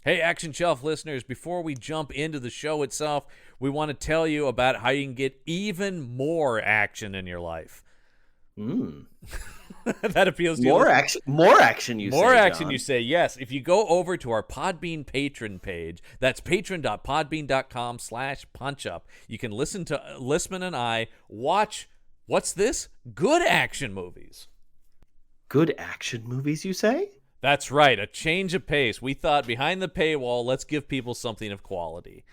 Hey, Action Shelf listeners, before we jump into the show itself, we want to tell you about how you can get even more action in your life. That appeals to you. More action, you say, More action, John. you say, yes. If you go over to our Podbean patron page, that's patron.podbean.com/punchup. You can listen to Lisman and I watch, what's this? Good action movies. Good action movies, you say? That's right, a change of pace. We thought behind the paywall, let's give people something of quality.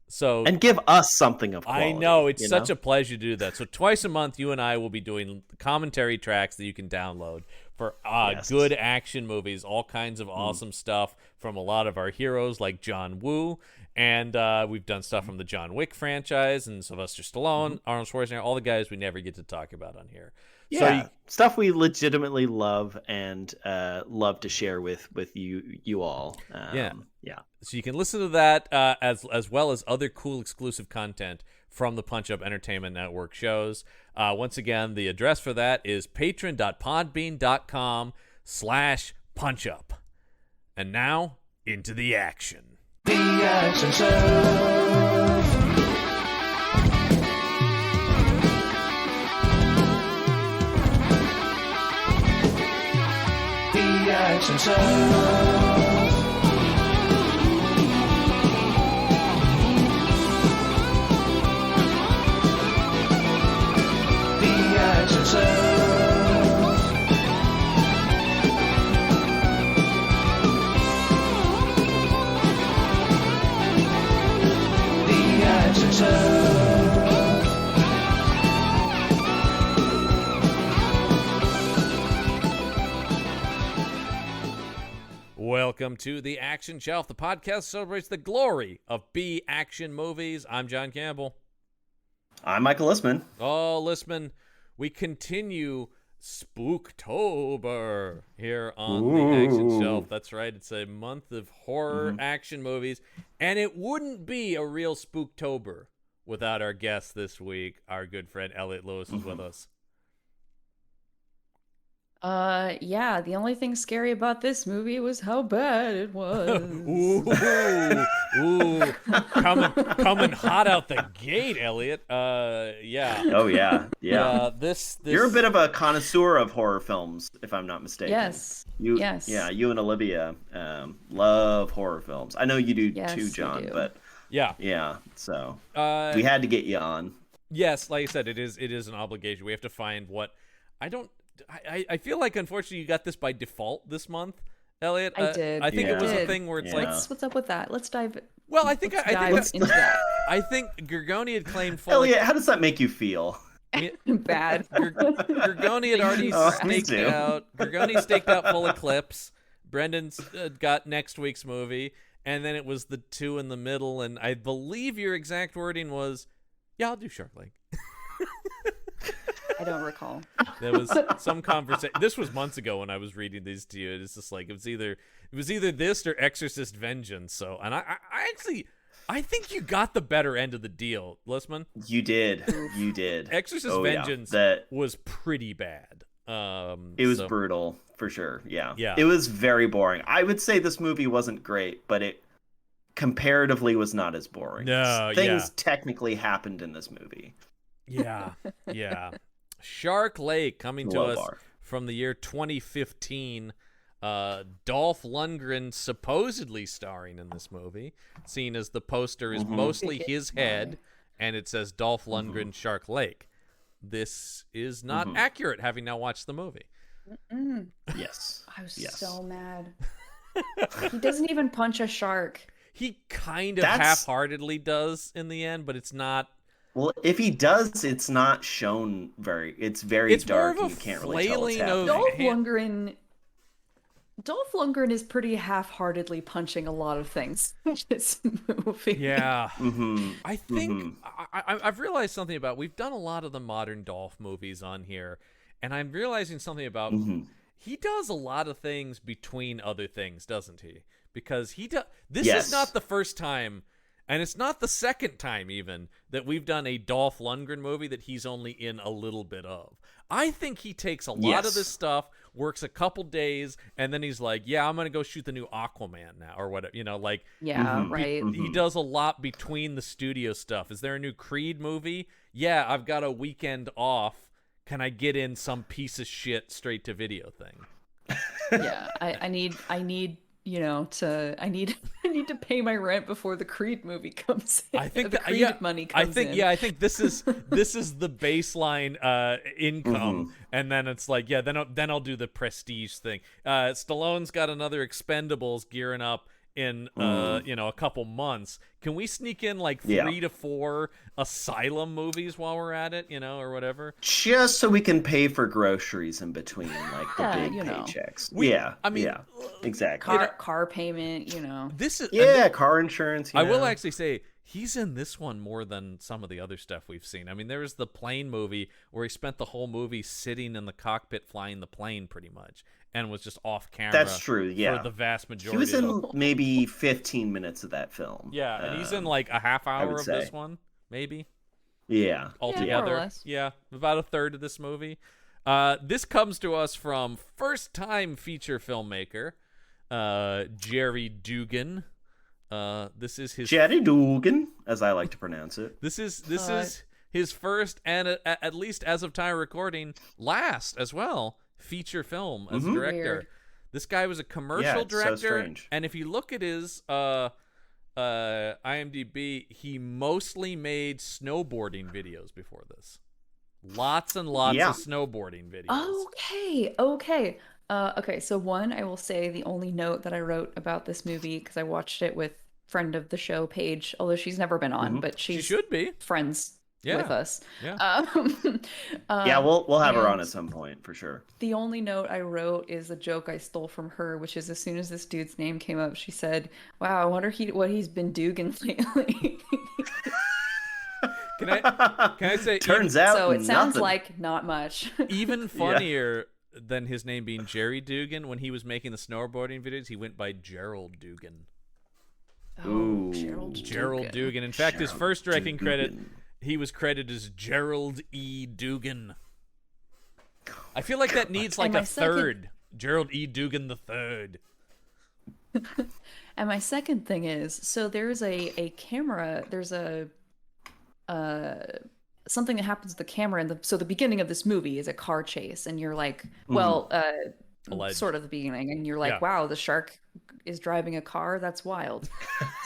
So And give us something of quality. I know, it's such a pleasure to do that. So twice a month, you and I will be doing commentary tracks that you can download for good action movies, all kinds of awesome stuff from a lot of our heroes like John Woo. And we've done stuff from the John Wick franchise and Sylvester Stallone, Arnold Schwarzenegger, all the guys we never get to talk about on here. Yeah, stuff we legitimately love and love to share with you all. Yeah. So you can listen to that as well as other cool exclusive content from the Punch Up Entertainment Network shows. Once again, the address for that is patron.podbean.com/punchup. And now, into the action. The Action Show. Action Show. The Action Show. The Action Show. Welcome to the Action Shelf. The podcast celebrates the glory of B action movies. I'm John Campbell. I'm Michael Lisman. Oh, Lisman, we continue Spooktober here on the Action Shelf. That's right. It's a month of horror action movies, and it wouldn't be a real Spooktober without our guest this week. Our good friend Elliot Lewis is with us. Yeah, the only thing scary about this movie was how bad it was. Coming hot out the gate, Elliot. Yeah. Oh yeah. This You're a bit of a connoisseur of horror films, if I'm not mistaken. Yes. Yes. Yeah, you and Olivia love horror films. I know you do too, John, but yeah. So we had to get you on. Yes, like I said, it is an obligation. We have to find what I feel like, unfortunately, you got this by default this month, Elliot. I did. I think it was a thing where it's like, what's up with that? Let's dive. Well, I think into that. I think Gorgoni had claimed full. Elliot, how does that make you feel? Bad. Gorgoni had already staked out. Gorgoni staked out Full Eclipse. Brendan's got next week's movie, and then it was the two in the middle. And I believe your exact wording was, "Yeah, I'll do Shark Lake." I don't recall. There was some conversation. This was months ago when I was reading these to you. It's just like it was either this or Exorcist Vengeance. So, and I think you got the better end of the deal, Lisman. You did. Exorcist Vengeance was pretty bad. It was brutal for sure. Yeah. Yeah. It was very boring. I would say this movie wasn't great, but it comparatively was not as boring. No, things technically happened in this movie. Yeah. Shark Lake coming to us from the year 2015. Dolph Lundgren supposedly starring in this movie, seen as the poster is mostly his head, and it says Dolph Lundgren Shark Lake. This is not accurate, having now watched the movie. Yes. I was so mad. He doesn't even punch a shark. He kind of half-heartedly does in the end, but it's not. Well, if he does, it's not shown it's very dark, and you can't really tell what's happening. Dolph Lundgren is pretty half-heartedly punching a lot of things in this movie. Yeah. I think I've realized something about, we've done a lot of the modern Dolph movies on here, and I'm realizing something about he does a lot of things between other things, doesn't he? Because this is not the first time, and it's not the second time even, that we've done a Dolph Lundgren movie that he's only in a little bit of. I think he takes a lot of this stuff works a couple days, and then he's like, yeah, I'm gonna go shoot the new Aquaman now, or whatever. You know, like right. He does a lot between the studio stuff. Is there a new Creed movie? Yeah, I've got a weekend off. Can I get in some piece of shit straight to video thing? Yeah, I need I need to pay my rent before the Creed movie comes in. I think the Creed money comes in. I think this is the baseline income, and then it's like, yeah, then I'll do the prestige thing. Stallone's got another Expendables gearing up in a couple months. Can we sneak in like 3 to 4 Asylum movies while we're at it, or whatever? Just so we can pay for groceries in between, like the big paychecks. I mean, exactly. Car payment, This is car insurance. I will actually say he's in this one more than some of the other stuff we've seen. I mean, there was the plane movie where he spent the whole movie sitting in the cockpit flying the plane pretty much, and was just off camera. That's true, yeah. For the vast majority. He was in maybe 15 minutes of that film. Yeah, and he's in like a half hour of this one, maybe. Yeah. Altogether. Yeah, about a third of this movie. This comes to us from first-time feature filmmaker, Jerry Dugan. This is his Jerry Dugan, as I like to pronounce it. This is his first, and at least as of time recording, last as well, feature film as a director. Weird. This guy was a commercial director, so strange. And if you look at his IMDb, he mostly made snowboarding videos before this. Lots and lots of snowboarding videos. Okay. Okay, so one, I will say the only note that I wrote about this movie, because I watched it with friend of the show, Paige, although she's never been on, but she should be friends with us. Yeah. We'll have her on at some point for sure. The only note I wrote is a joke I stole from her, which is as soon as this dude's name came up, she said, "Wow, I wonder what he's been doing lately." Can I say? Turns out, so it sounds like not much. Even funnier than his name being Jerry Dugan, when he was making the snowboarding videos, he went by Gerald Dugan. Oh, Gerald Dugan. In fact, his first directing credit, he was credited as Gerald E. Dugan. I feel like that needs like a third. Gerald E. Dugan the third. And my second thing is, so there's a camera, there's a something that happens to the camera, so the beginning of this movie is a car chase, and you're like, sort of the beginning, and you're like, wow, the shark is driving a car. That's wild.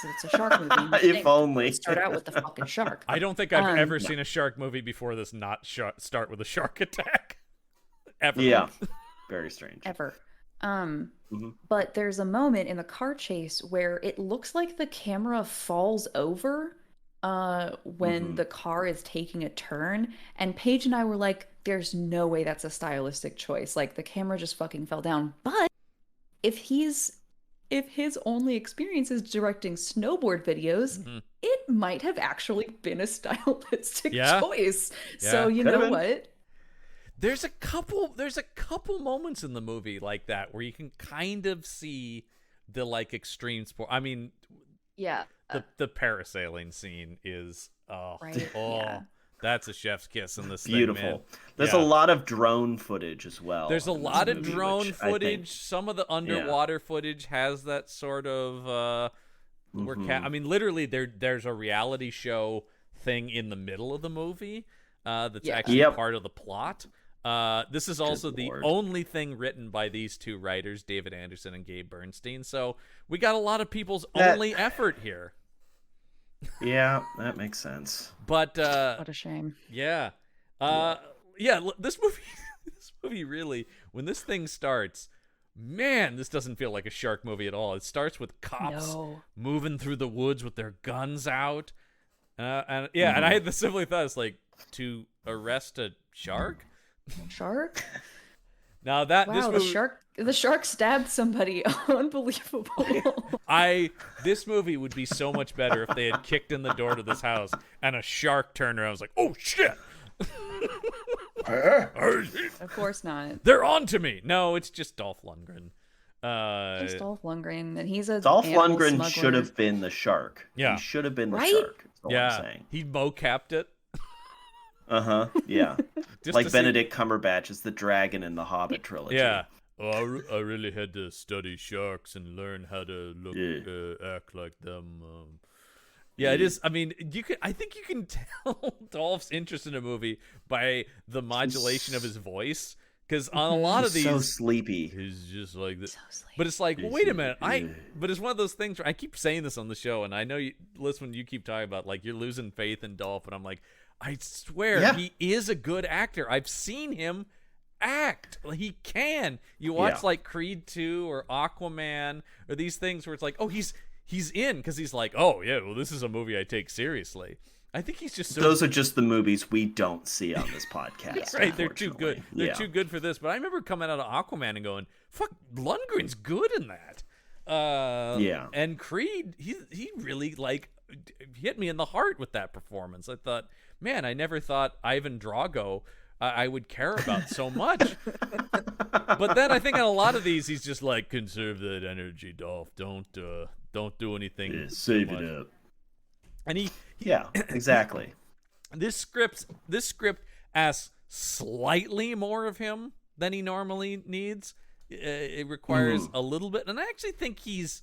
So it's a shark movie. If only start out with the fucking shark. I don't think I've ever seen a shark movie before this not start with a shark attack. Ever. Yeah. Very strange. Ever. But there's a moment in the car chase where it looks like the camera falls over when the car is taking a turn, and Paige and I were like, there's no way that's a stylistic choice. Like, the camera just fucking fell down. But if his only experience is directing snowboard videes, it might have actually been a stylistic choice. Yeah. So you know what? There's a couple moments in the movie like that where you can kind of see the like extreme sport. I mean, the parasailing scene is that's a chef's kiss in this beautiful thing, man. There's a lot of drone footage as well. There's a lot of drone footage. Some of the underwater footage has that sort of I mean, literally there's a reality show thing in the middle of the movie that's actually part of the plot. This is also the only thing written by these two writers, David Anderson and Gabe Bernstein. So we got a lot of people's only effort here. Yeah, that makes sense. But what a shame. Yeah. This movie really, when this thing starts, man, this doesn't feel like a shark movie at all. It starts with cops moving through the woods with their guns out. And I had the simply thought, it's like, to arrest a shark? Shark? Now this movie, the shark stabbed somebody. Unbelievable. This movie would be so much better if they had kicked in the door to this house and a shark turned around and was like, "Oh shit." Of course not. They're on to me. No, it's just Dolph Lundgren. Just Dolph Lundgren, and he's a Dolph Lundgren smuggler. should have been the shark. Yeah, he should have been the shark. That's all I'm saying. He mocapped it. Yeah. Like Benedict Cumberbatch is the dragon in the Hobbit trilogy. Yeah. I really had to study sharks and learn how to act like them. Yeah, it is. I mean, I think you can tell Dolph's interest in a movie by the modulation of his voice. Because on a lot of these, so sleepy. He's just like this. So but it's like, wait a minute. But it's one of those things where I keep saying this on the show, and I know you keep talking about like you're losing faith in Dolph, and I'm like, I swear he is a good actor. I've seen him act. He can. You watch like Creed 2 or Aquaman or these things where it's like, oh, he's in because he's like, oh yeah, well this is a movie I take seriously. I think he's just those are just the movies we don't see on this podcast. Right, they're too good. They're too good for this. But I remember coming out of Aquaman and going, "Fuck, Lundgren's good in that." And Creed, he really like hit me in the heart with that performance. I thought, man, I never thought Ivan Drago I would care about so much. But then I think on a lot of these, he's just like, conserve that energy, Dolph. Don't do anything. Yeah, save it up. And he exactly. This script asks slightly more of him than he normally needs. It requires a little bit, and I actually think he's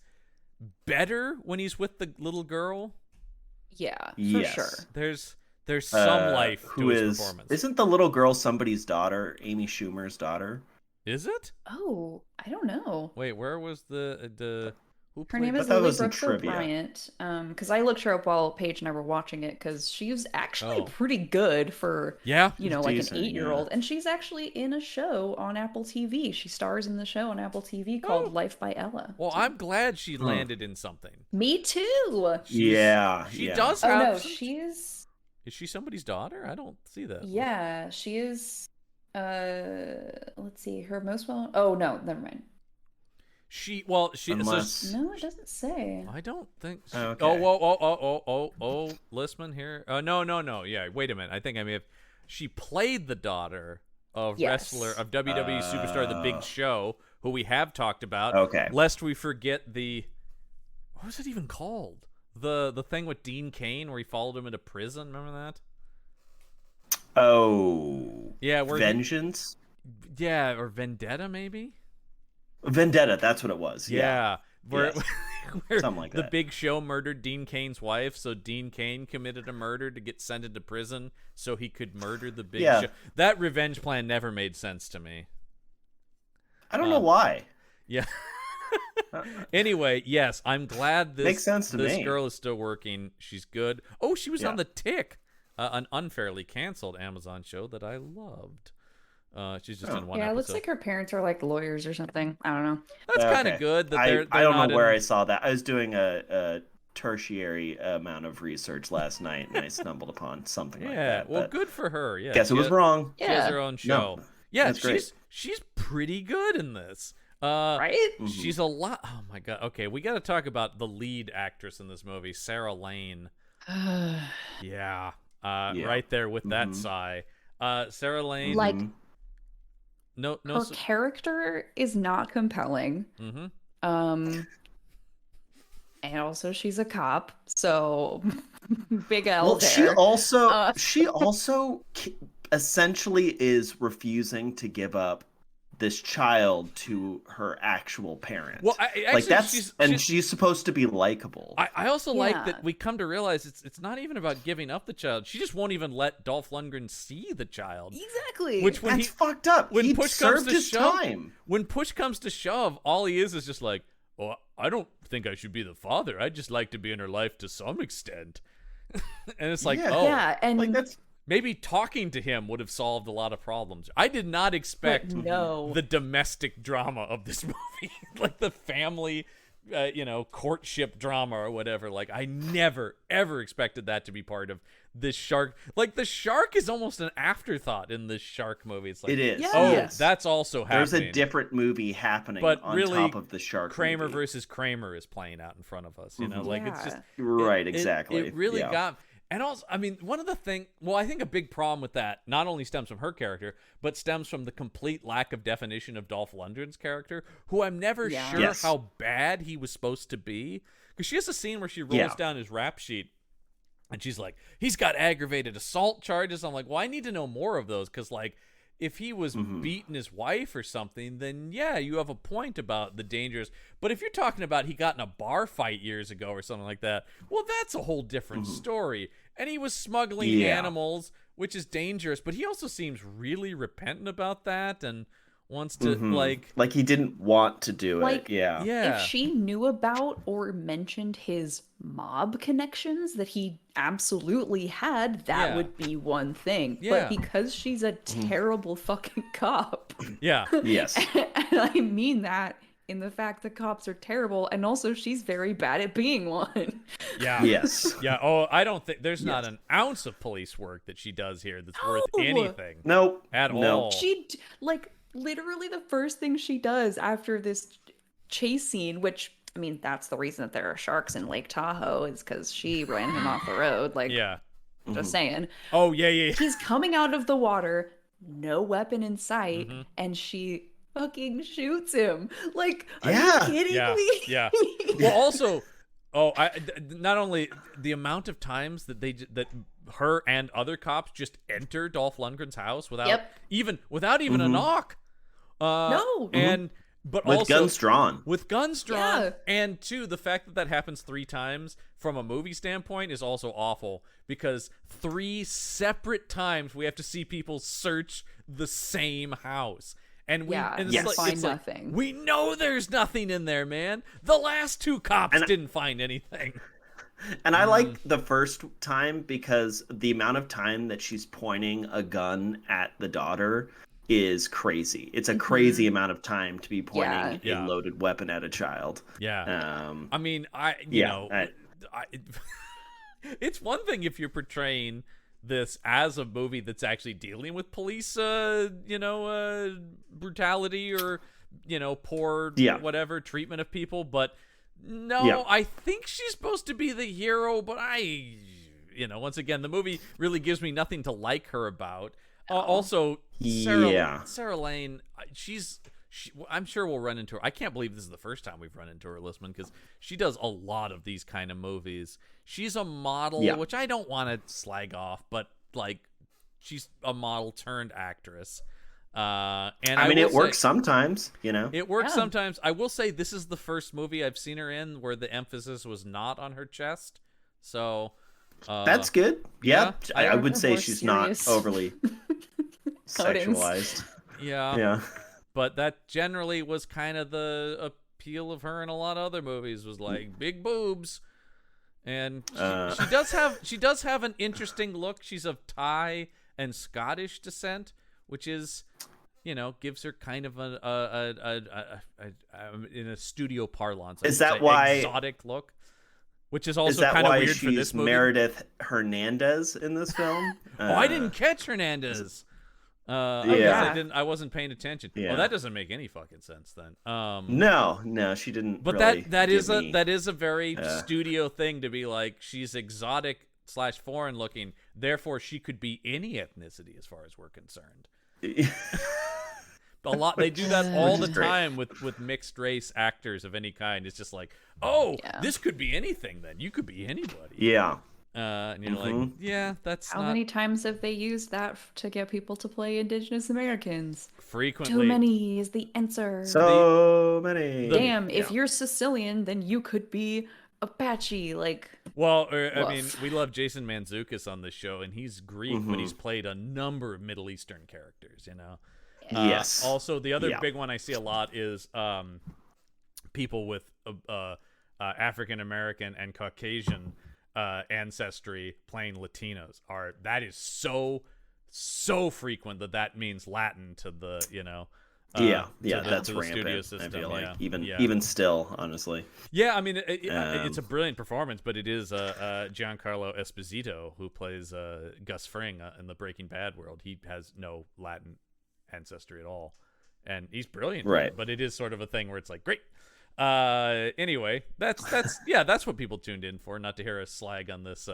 better when he's with the little girl. Yeah, for sure. There's some life to his performance. Isn't the little girl somebody's daughter? Amy Schumer's daughter? Is it? Oh, I don't know. Wait, where was the? Her name is Lily Brooks O'Brien. Because I looked her up while Paige and I were watching it, because she was actually pretty good for, like decent, an 8-year-old. And she's actually in a show on Apple TV. She stars in the show on Apple TV called Life by Ella. Well, I'm glad she landed in something. Me too. She does have... Oh, no, she's... Is she somebody's daughter? I don't see that. Yeah, she is... let's see, her most well... Oh, no, never mind. Unless... No, it doesn't say. I don't think so. Okay. Oh, Listman here. No. Yeah, wait a minute. I think I may have. She played the daughter of wrestler of WWE superstar The Big Show, who we have talked about. Okay. Lest we forget what was it even called? The thing with Dean Cain where he followed him into prison. Remember that? Oh. Yeah. Vengeance. Or Vendetta, maybe. Vendetta, that's what it was. Yeah. Where something like that. The Big Show murdered Dean Cain's wife, so Dean Cain committed a murder to get sent into prison so he could murder the Big Show. That revenge plan never made sense to me. I don't know why. Yeah. Anyway, yes, I'm glad makes sense to this me. Girl is still working. She's good. Oh, she was on The Tick, an unfairly canceled Amazon show that I loved. She's just in one episode. Yeah, it looks like her parents are like lawyers or something. I don't know. That's kind of good. That I don't know where I saw that. I was doing a tertiary amount of research last night, and I stumbled upon something like that. Well, good for her. Yeah, guess it was wrong. She has her own show. No, that's she's pretty good in this. Right? She's a lot. Oh my god. Okay, we got to talk about the lead actress in this movie, Sarah Lane. Right there with that sigh. Sarah Lane. Like. No. Her character is not compelling. And also she's a cop, so big L there. She also essentially is refusing to give up this child to her actual parent. Well, she's supposed to be likable. I also like that we come to realize it's not even about giving up the child. She just won't even let Dolph Lundgren see the child. Exactly. That's fucked up. When push comes to shove, when push comes to shove, all he is just like, "Oh, I don't think I should be the father. I'd just like to be in her life to some extent." And it's like, and like that's. Maybe talking to him would have solved a lot of problems. I did not expect the domestic drama of this movie, like the family, courtship drama or whatever. Like, I never, ever expected that to be part of this shark. Like, the shark is almost an afterthought in this shark movie. It's like, it is. Yes. That's also happening. There's a different movie happening but on really, top of the shark Kramer movie. versus Kramer is playing out in front of us. Like, it's just... Right, exactly. It really got... And also, I mean, one of the things, I think a big problem with that not only stems from her character, but stems from the complete lack of definition of Dolph Lundgren's character, who I'm never sure how bad he was supposed to be. Because she has a scene where she rolls down his rap sheet, and she's like, he's got aggravated assault charges. I'm like, well, I need to know more of those, because, like, if he was beating his wife or something, then yeah, you have a point about the dangers. But if you're talking about he got in a bar fight years ago or something like that, well, that's a whole different story. And he was smuggling animals, which is dangerous, but he also seems really repentant about that and wants to like he didn't want to do it. Yeah. If she knew about or mentioned his mob connections that he absolutely had, that would be one thing. But because she's a terrible fucking cop. Yeah. Yes. And I mean that in the fact that cops are terrible, and also she's very bad at being one. Yeah. Yes. Yeah. Oh, I don't think there's not an ounce of police work that she does here that's worth anything. Nope. At all. She literally the first thing she does after this chase scene, which I mean that's the reason that there are sharks in Lake Tahoe, is because she ran him off the road. Like, just saying. Oh yeah. He's coming out of the water, no weapon in sight, and she fucking shoots him. Like, are you kidding me? Yeah. Well, also, not only the amount of times that her and other cops just enter Dolph Lundgren's house without even a knock. No. But with also guns drawn. With guns drawn. And two, the fact that happens 3 times from a movie standpoint is also awful, because 3 separate times we have to see people search the same house. And find nothing. We know there's nothing in there, man. The last 2 cops didn't find anything. And I like the first time because the amount of time that she's pointing a gun at the daughter is crazy. It's a crazy amount of time to be pointing a loaded weapon at a child. Yeah. I mean, it's one thing if you're portraying this as a movie that's actually dealing with police, brutality or, poor whatever treatment of people. But no, I think she's supposed to be the hero, but once again, the movie really gives me nothing to like her about. Also, Sarah Lane, I'm sure we'll run into her. I can't believe this is the first time we've run into her, Listman, because she does a lot of these kind of movies. She's a model, which I don't want to slag off, but she's a model turned actress. And I mean, it works sometimes, It works sometimes. I will say this is the first movie I've seen her in where the emphasis was not on her chest. So that's good. Yeah, I would say she's not overly sexualized. Yeah. But that generally was kind of the appeal of her in a lot of other movies, was like big boobs. And she does have an interesting look. She's of Thai and Scottish descent, which is, gives her kind of a in a studio parlance. Is that why exotic look? Which is also kind of weird for this movie. Meredith Hernandez in this film? I didn't catch Hernandez. I wasn't paying attention. Well, that doesn't make any fucking sense then. No, she didn't. But really that is a very studio thing to be like, she's exotic / foreign looking, therefore she could be any ethnicity as far as we're concerned. They do that all the time with mixed race actors of any kind. It's just like, this could be anything then. You could be anybody. Yeah. And you're like, that's How many times have they used that to get people to play Indigenous Americans? Frequently. Too many is the answer. So many. Damn, if you're Sicilian, then you could be Apache. Well, I mean, we love Jason Mantzoukas on this show, and he's Greek, but he's played a number of Middle Eastern characters, Yes. Also, the other big one I see a lot is people with African American and Caucasian ancestry playing Latinos. That is so frequent that means Latin to the that's rampant. I feel like even still, honestly. Yeah, I mean it's a brilliant performance, but it is Giancarlo Esposito who plays Gus Fring in the Breaking Bad world. He has no Latin ancestry at all, and he's brilliant. Right, but it is sort of a thing where it's like, great. Anyway, that's what people tuned in for, not to hear us slag on this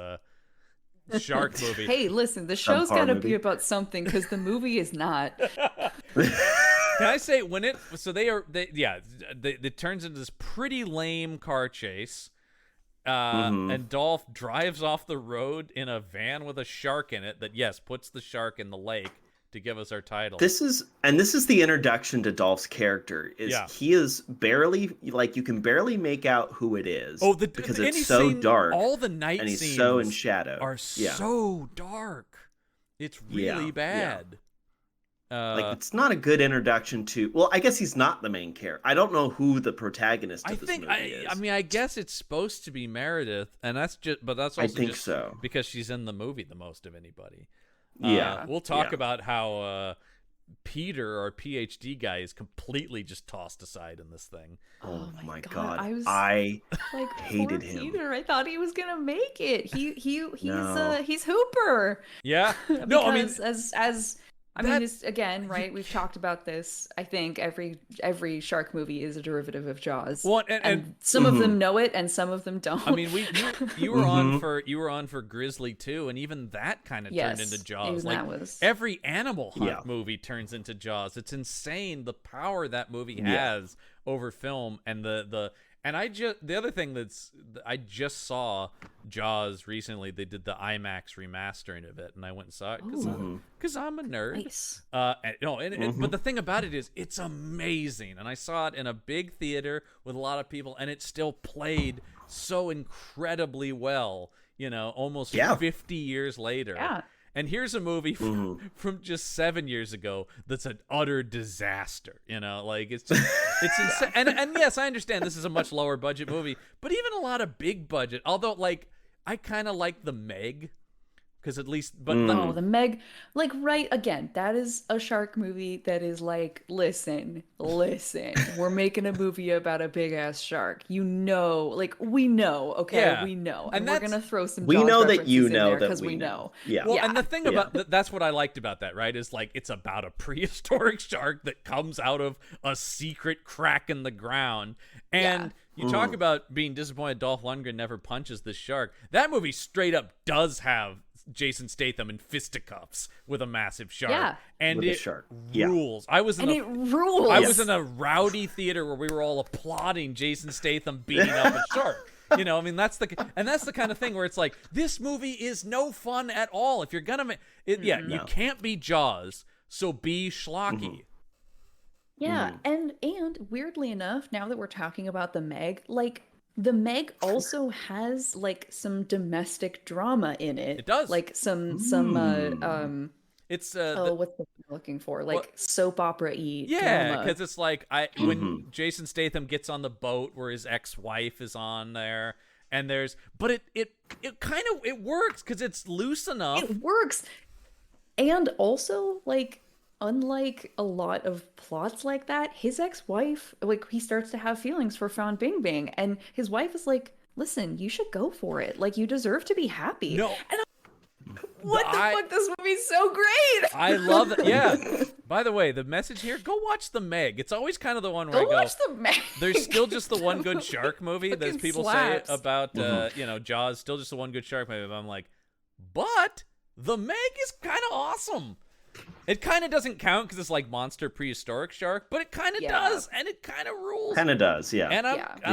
shark movie. Hey, listen, the show's gotta be about something, because the movie is not. Can I say it turns into this pretty lame car chase, and Dolph drives off the road in a van with a shark in it that puts the shark in the lake to give us our title. This is the introduction to Dolph's character. He is barely, like, you can barely make out who it is. Oh, because it's so dark. All the night and he's scenes so in shadow. Are so dark. It's really bad. Like, it's not a good introduction to. Well, I guess he's not the main character. I don't know who the protagonist of this movie is. I mean, I guess it's supposed to be Meredith, and that's also I think just so because she's in the movie the most of anybody. We'll talk about how Peter, our PhD guy, is completely just tossed aside in this thing. Oh my god! I like, hated him. Peter, I thought he was gonna make it. He's Hooper. Yeah. No, I mean I mean, it's, again, right? We've talked about this. I think every shark movie is a derivative of Jaws. Well, and some of them know it, and some of them don't. I mean, you were on for Grizzly too, and even that kind of turned into Jaws. Like, every Animal Hunt movie turns into Jaws. It's insane the power that movie has over film, and the other thing I just saw Jaws recently. They did the IMAX remastering of it, and I went and saw it because I'm a nerd. Nice. But the thing about it is, it's amazing, and I saw it in a big theater with a lot of people, and it still played so incredibly well. Almost 50 years later. Yeah. And here's a movie from just 7 years ago that's an utter disaster. Like, it's just, it's insane. And yes, I understand this is a much lower budget movie, but even a lot of big budget. Although, like, I kind of like The Meg. Because at least, The Meg, like, right, again, that is a shark movie that is like, listen, we're making a movie about a big ass shark. We know, okay, we know, and we're gonna throw some. We know that you in know there that we know. Yeah. Well, and the thing about that's what I liked about that, right? Is like it's about a prehistoric shark that comes out of a secret crack in the ground, and. You talk about being disappointed Dolph Lundgren never punches this shark. That movie straight up does have Jason Statham in fisticuffs with a massive shark. Yeah. And it shark. rules. It rules. I was in a rowdy theater where we were all applauding Jason Statham beating up a shark. I mean, that's the kind of thing where it's like, this movie is no fun at all. If you're gonna you can't be Jaws, so be schlocky. Yeah, and weirdly enough, now that we're talking about The Meg, like, The Meg also has, like, some domestic drama in it. It does. Like, some it's what's the word I'm looking for? Like, soap opera-y drama. Because it's like, when Jason Statham gets on the boat where his ex-wife is on there, and but it kind of, it works, because it's loose enough. It works. And also, like, unlike a lot of plots like that, his ex-wife, like, he starts to have feelings for Fawn Bingbing, and his wife is like, listen, you should go for it. Like, you deserve to be happy. No. And what the fuck? This movie's so great. I love it. Yeah. By the way, the message here, go watch The Meg. It's always kind of the one where watch The Meg. There's still just the one good shark movie that people slaps. say about, Jaws, still just the one good shark movie. But I'm like, but The Meg is kind of awesome. It kind of doesn't count because it's like monster prehistoric shark, but it kind of does, and it kind of rules. Kind of does, yeah. And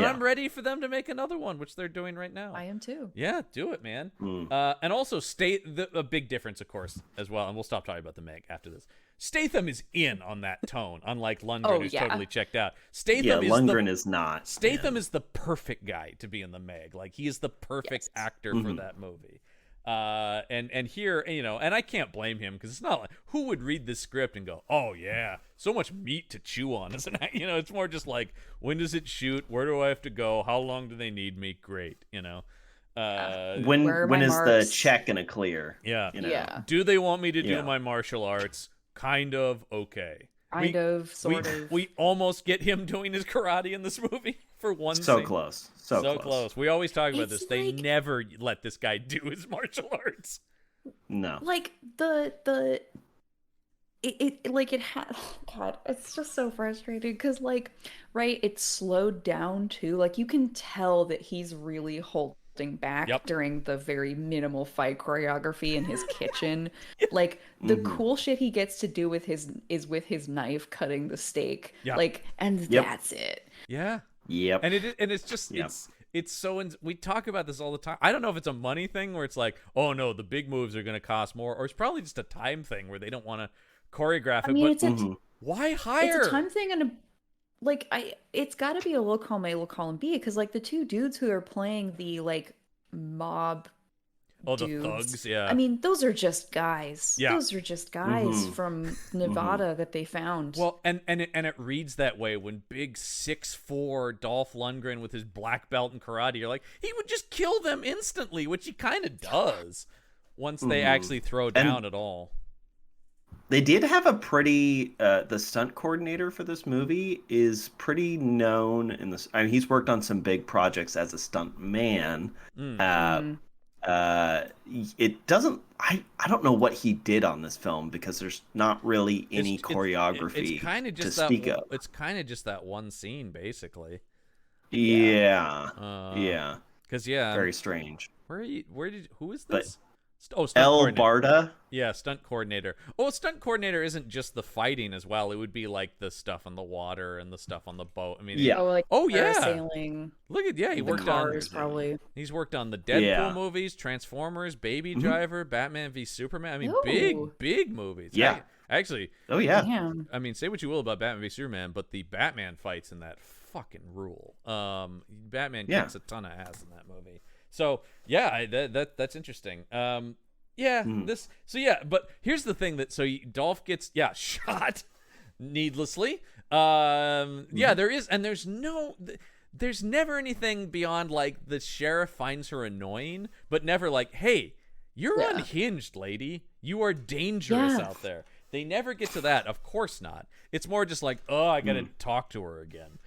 I'm ready for them to make another one, which they're doing right now. I am too. Yeah, do it, man. And also, a big difference, of course, as well. And we'll stop talking about The Meg after this. Statham is in on that tone, unlike Lundgren, who's totally checked out. Lundgren is not. Statham is the perfect guy to be in The Meg. Like, he is the perfect actor for that movie. And here, and I can't blame him, because it's not like, who would read this script and go, oh yeah, so much meat to chew on, isn't it? It's more just like, when does it shoot? Where do I have to go? How long do they need me? Great, when is the check gonna clear? Yeah. Yeah. Do they want me to do my martial arts? Kind of, okay. Sort of. We almost get him doing his karate in this movie for one so scene. Close. So close. We always talk about It's this. They never let this guy do his martial arts. No. Like, God, it's just so frustrating, because, like, right, it's slowed down too. Like, you can tell that he's really holding back during the very minimal fight choreography in his kitchen. Like, the cool shit he gets to do with his knife cutting the steak. Like, and that's it. Yeah. Yep. And it's just it's so we talk about this all the time. I don't know if it's a money thing where it's like, oh no, the big moves are going to cost more, or it's probably just a time thing where they don't want to choreograph it. I mean, but why hire? It's a time thing, and it's got to be a low column A, low column B, because like the two dudes who are playing the like mob. The thugs, yeah. I mean, those are just guys. Yeah. Those are just guys from Nevada that they found. Well, and it reads that way when big 6'4" Dolph Lundgren with his black belt in karate, you're like, he would just kill them instantly, which he kind of does once they actually throw down at all. They did have a pretty the stunt coordinator for this movie is pretty known in this. I mean, he's worked on some big projects as a stunt man. It doesn't. I don't know what he did on this film because there's not really any choreography it's kind of just to speak of. It's kind of just that one scene, basically. Yeah. Because very strange. Who is this? Stunt El coordinator. Barda? Yeah, stunt coordinator. Oh, stunt coordinator isn't just the fighting as well. It would be like the stuff on the water and the stuff on the boat. I mean, parasailing. Look at he worked cars, on probably. He's worked on the Deadpool movies, Transformers, Baby Driver, Batman v Superman. I mean, big movies. Yeah. Actually. Oh yeah. Damn. I mean, say what you will about Batman v Superman, but the Batman fights in that fucking rule. Batman kicks a ton of ass in that movie. So that's interesting. But here's the thing Dolph gets shot needlessly. There's never anything beyond like the sheriff finds her annoying, but never like, hey, you're unhinged, lady. You are dangerous out there. They never get to that. Of course not. It's more just like, oh, I gotta talk to her again.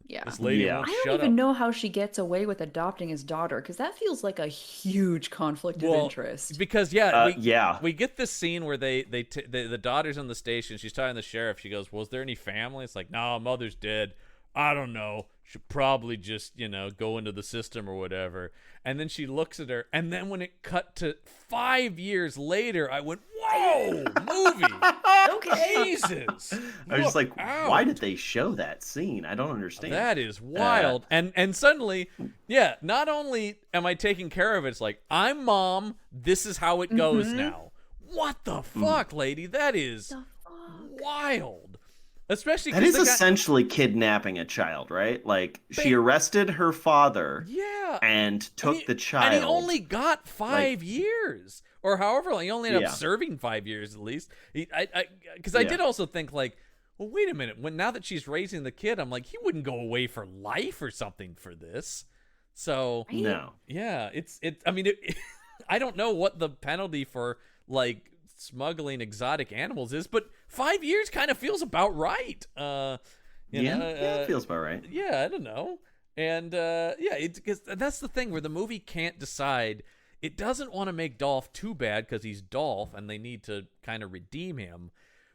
Yeah. This lady won't I don't even know how she gets away with adopting his daughter, because that feels like a huge conflict of interest. Because we get this scene where the daughter's on the station. She's talking to the sheriff. She goes, "Was there any family?" It's like, "No, mother's dead. I don't know. Should probably just go into the system or whatever." And then she looks at her, and then when it cut to 5 years later, I went, "Whoa, movie! Okay, Jesus!" I was just like, why did they show that scene? I don't understand. That is wild. And suddenly, not only am I taking care of it, it's like, I'm mom. This is how it goes now. What the fuck, lady? That is wild. Especially that is essentially kidnapping a child, right? Like she arrested her father, and took the child. And he only got 5 years, or however long. He only ended up serving 5 years at least. Because I did also think like, well, wait a minute. Now that she's raising the kid, I'm like, he wouldn't go away for life or something for this. So no, I mean, I don't know what the penalty for like smuggling exotic animals is, but 5 years kind of feels about right. It feels about right. Yeah, I don't know. And because that's the thing where the movie can't decide. It doesn't want to make Dolph too bad because he's Dolph and they need to kind of redeem him.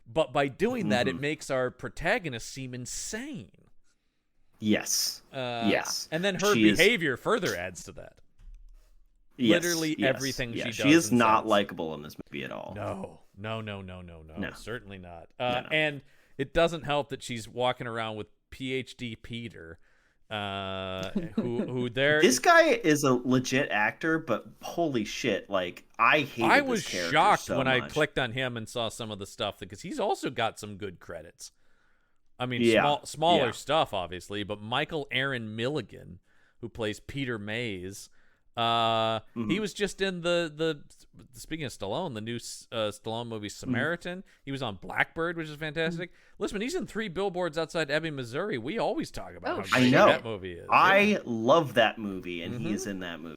But by doing that, it makes our protagonist seem insane. Yes. Yes. And then her behavior further adds to that. Literally everything she does. She is not likable in this movie at all. No. Certainly not. And it doesn't help that she's walking around with PhD Peter, who there. This guy is a legit actor, but holy shit! Like I was shocked when I clicked on him and saw some of the stuff because he's also got some good credits. I mean, smaller stuff, obviously, but Michael Aaron Milligan, who plays Peter Mays. He was just in the speaking of Stallone, the new Stallone movie Samaritan. He was on Blackbird, which is fantastic. Listen, he's in 3 Billboards Outside Ebbing, Missouri. We always talk about how great that movie is. I love that movie, and he is in that movie.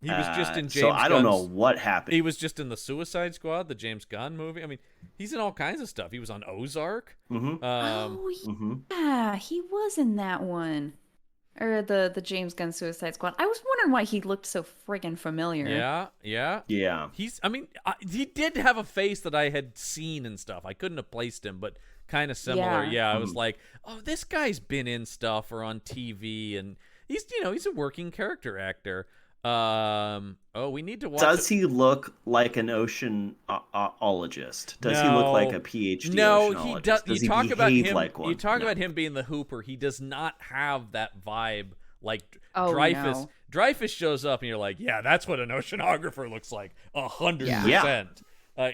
He was just in James So I don't know what happened. He was just in the Suicide Squad, the James Gunn movie. I mean, he's in all kinds of stuff. He was on Ozark. Yeah, he was in that one. Or the James Gunn Suicide Squad. I was wondering why he looked so friggin' familiar. Yeah. He did have a face that I had seen and stuff. I couldn't have placed him, but kind of similar. Yeah, I was like, oh, this guy's been in stuff or on TV, and he's a working character actor. We need to watch. Does he look like an oceanologist? Does he look like a PhD? No, oceanologist? He does. Does you talk about him. Like one? You talk about him being the Hooper. He does not have that vibe like Dreyfus. No. Dreyfus shows up, and you're like, yeah, that's what an oceanographer looks like, 100%.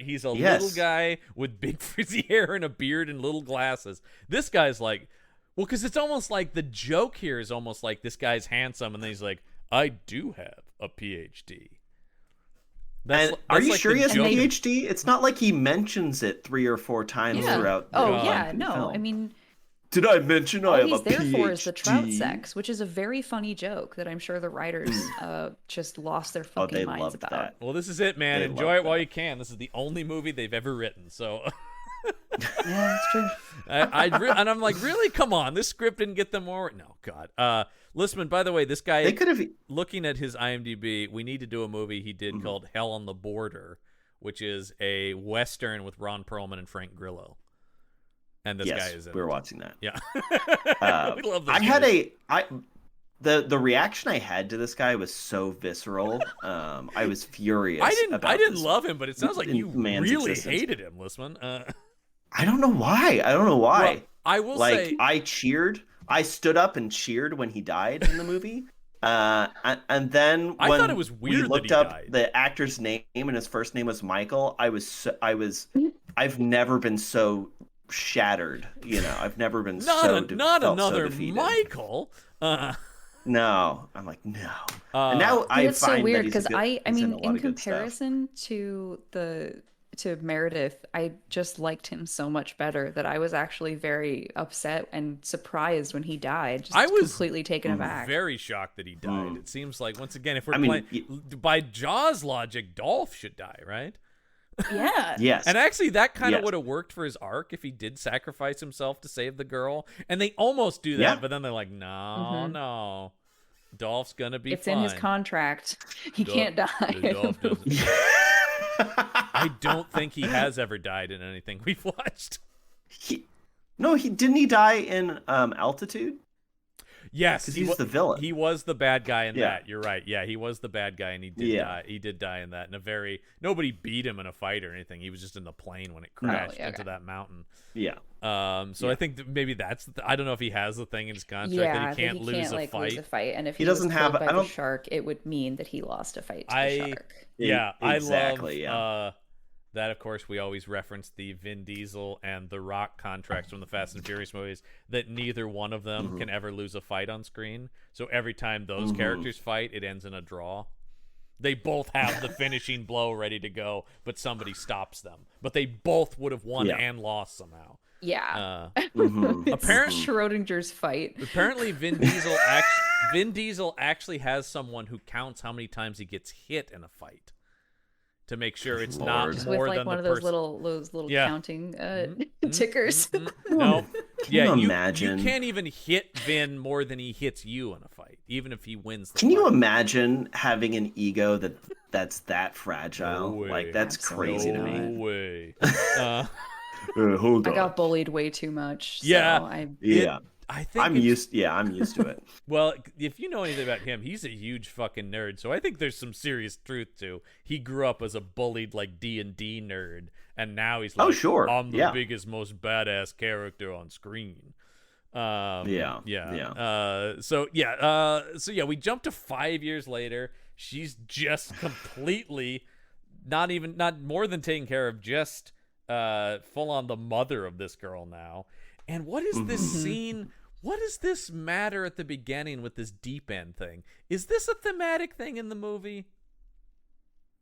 He's a little guy with big frizzy hair and a beard and little glasses. This guy's like, well, because it's almost like the joke here is almost like this guy's handsome, and then he's like, I do have a PhD. Are you like sure he has a joke. PhD? It's not like he mentions it 3 or 4 times throughout. Oh, the yeah, no. film. I mean, did I mention I have a PhD? All he's there for is the trout sex, which is a very funny joke that I'm sure the writers just lost their fucking minds about. That. Well, this is it, man. Enjoy it while you can. This is the only movie they've ever written, so. Yeah, that's true. And I'm like, really? Come on, this script didn't get them more. No, God. Listman, by the way, this guy. They could have. Looking at his IMDb, we need to do a movie he did called Hell on the Border, which is a Western with Ron Perlman and Frank Grillo. And this guy is in we're watching that. Yeah. We love this. The reaction I had to this guy was so visceral. I was furious. I didn't love him, but it sounds like you really hated him, Listman. I don't know why. Well, I will say I cheered. I stood up and cheered when he died in the movie. And then when I thought it was weird we looked up the actor's name and his first name was Michael, I've never been so shattered. I've never been not another defeated. Michael. No, I'm like no. And now I it's find so weird because I mean, in comparison to Meredith, I just liked him so much better that I was actually very upset and surprised when he died. I was completely taken aback. Very shocked that he died. It seems like, once again, if we're playing by Jaws logic, Dolph should die, right? Yeah. Yes. And actually, that kind of would have worked for his arc if he did sacrifice himself to save the girl. And they almost do that, but then they're like, no. Dolph's gonna be fine. In his contract. He can't die. Dolph doesn't. I don't think he has ever died in anything we've watched. Didn't he die in Altitude? Yes, because he's the villain. He was the bad guy in that. You're right. Yeah, he was the bad guy, and he did die. He did die in that. Nobody beat him in a fight or anything. He was just in the plane when it crashed into that mountain. Yeah. So I think maybe that's. I don't know if he has the thing in his contract that he can't lose a fight. And if he doesn't have a shark, it would mean that he lost a fight to the shark. Yeah, exactly. I love that. Of course, we always reference the Vin Diesel and The Rock contracts from the Fast and Furious movies, that neither one of them can ever lose a fight on screen. So every time those characters fight, it ends in a draw. They both have the finishing blow ready to go, but somebody stops them. But they both would have won and lost somehow. Yeah. Apparently, Schrodinger's fight. Apparently, Vin Diesel actually has someone who counts how many times he gets hit in a fight, to make sure it's not more with than one the of those little counting tickers. No, you imagine? You can't even hit Vin more than he hits you in a fight, even if he wins. Can you imagine having an ego that's that fragile? No way. Like that's crazy to me. No way. I got bullied way too much. I think I'm used to it. Well, if you know anything about him, he's a huge fucking nerd. So I think there's some serious truth to. He grew up as a bullied like D&D nerd, and now he's like, I'm the biggest, most badass character on screen. So we jump to 5 years later. She's just completely not more than taken care of, just full on the mother of this girl now. And what is this scene? What does this matter at the beginning with this deep end thing? Is this a thematic thing in the movie?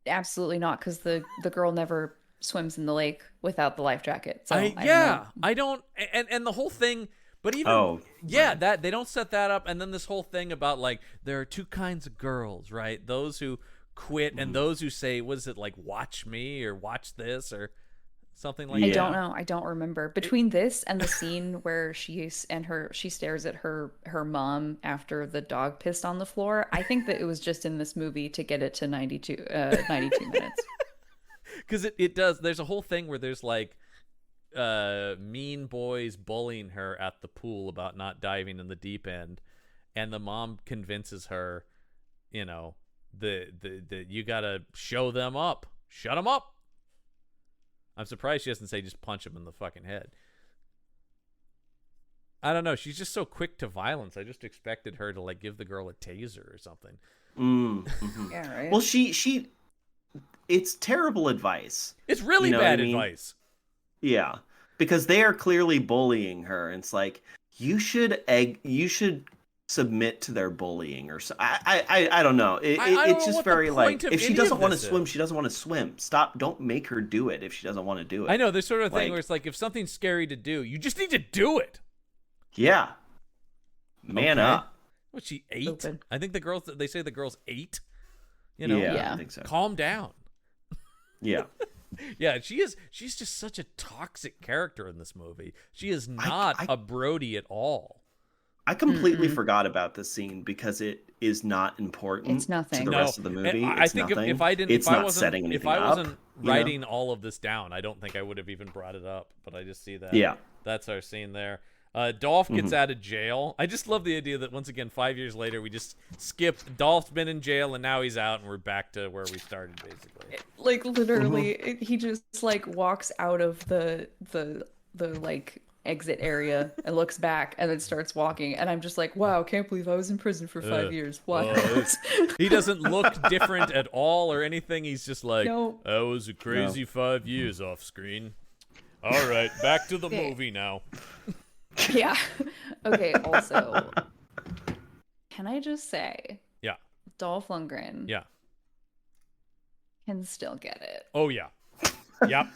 Absolutely not, because the girl never swims in the lake without the life jacket. So I don't. And the whole thing. But even that they don't set that up. And then this whole thing about like there are two kinds of girls, right? Those who quit and those who say, "Was it like watch me or watch this or?" Something like that. I don't know. I don't remember. Between this and the scene where she stares at her mom after the dog pissed on the floor, I think that it was just in this movie to get it to 92 minutes. Because it does. There's a whole thing where there's like mean boys bullying her at the pool about not diving in the deep end, and the mom convinces her, the you gotta show them up, shut them up. I'm surprised she doesn't say just punch him in the fucking head. I don't know. She's just so quick to violence. I just expected her to like give the girl a taser or something. Mm-hmm. Yeah, right. Well, she it's terrible advice. It's really bad advice. Yeah, because they are clearly bullying her. And it's like, you should submit to their bullying, or so. I don't know. It's just very like, if she doesn't want to swim, she doesn't want to swim. Don't make her do it if she doesn't want to do it. I know, there's sort of thing where it's like, if something's scary to do, you just need to do it. Yeah. Man up. Was she 8? Open. I think they say the girl's 8. You know, yeah, I think so. Calm down. Yeah. Yeah, she's just such a toxic character in this movie. She is not a Brody at all. I completely forgot about this scene because it is not important. It's nothing to the rest of the movie. I think nothing. if I wasn't up, writing all of this down, I don't think I would have even brought it up. But I just see that. Yeah, that's our scene there. Dolph gets out of jail. I just love the idea that once again, 5 years later, we just skip. Dolph's been in jail and now he's out, and we're back to where we started, basically. Like literally, he just like walks out of the like exit area and looks back and then starts walking, and I'm just like, wow, can't believe I was in prison for 5 years. What? He doesn't look different at all or anything. He's just like, no. That was a crazy 5 years off screen. All right, back to the movie now. Yeah. Okay, also, can I just say, yeah, Dolph Lundgren can still get it. Oh, yeah. Yep.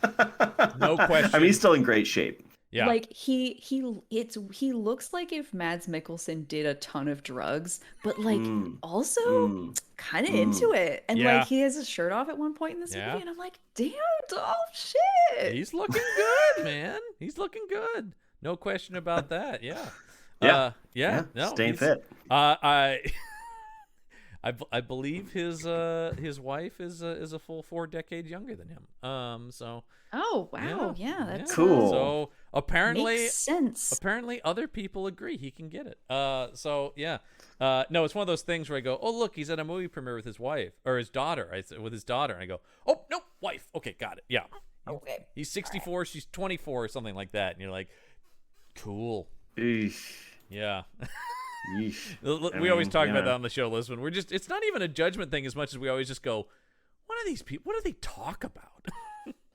No question. I mean, he's still in great shape. Yeah. Like he looks like if Mads Mikkelsen did a ton of drugs, but like also kind of into it. And like he has his shirt off at one point in this movie, and I'm like, damn, Dolph, shit. He's looking good, man. He's looking good. No question about that. Yeah. Yeah. No, staying fit. I believe his wife is a full 4 decades younger than him. So. Oh wow, yeah, that's cool. So apparently, makes sense. Apparently, other people agree he can get it. So yeah. No, it's one of those things where I go, oh look, he's at a movie premiere with his wife or his daughter. And I go, oh no, wife. Okay, got it. Yeah. Okay. He's 64, she's 24, or something like that, and you're like, cool. Eesh. Yeah. Yeesh. We always talk about that on the show, Lisbon. It's not even a judgment thing as much as we always just go, what are these people? What do they talk about?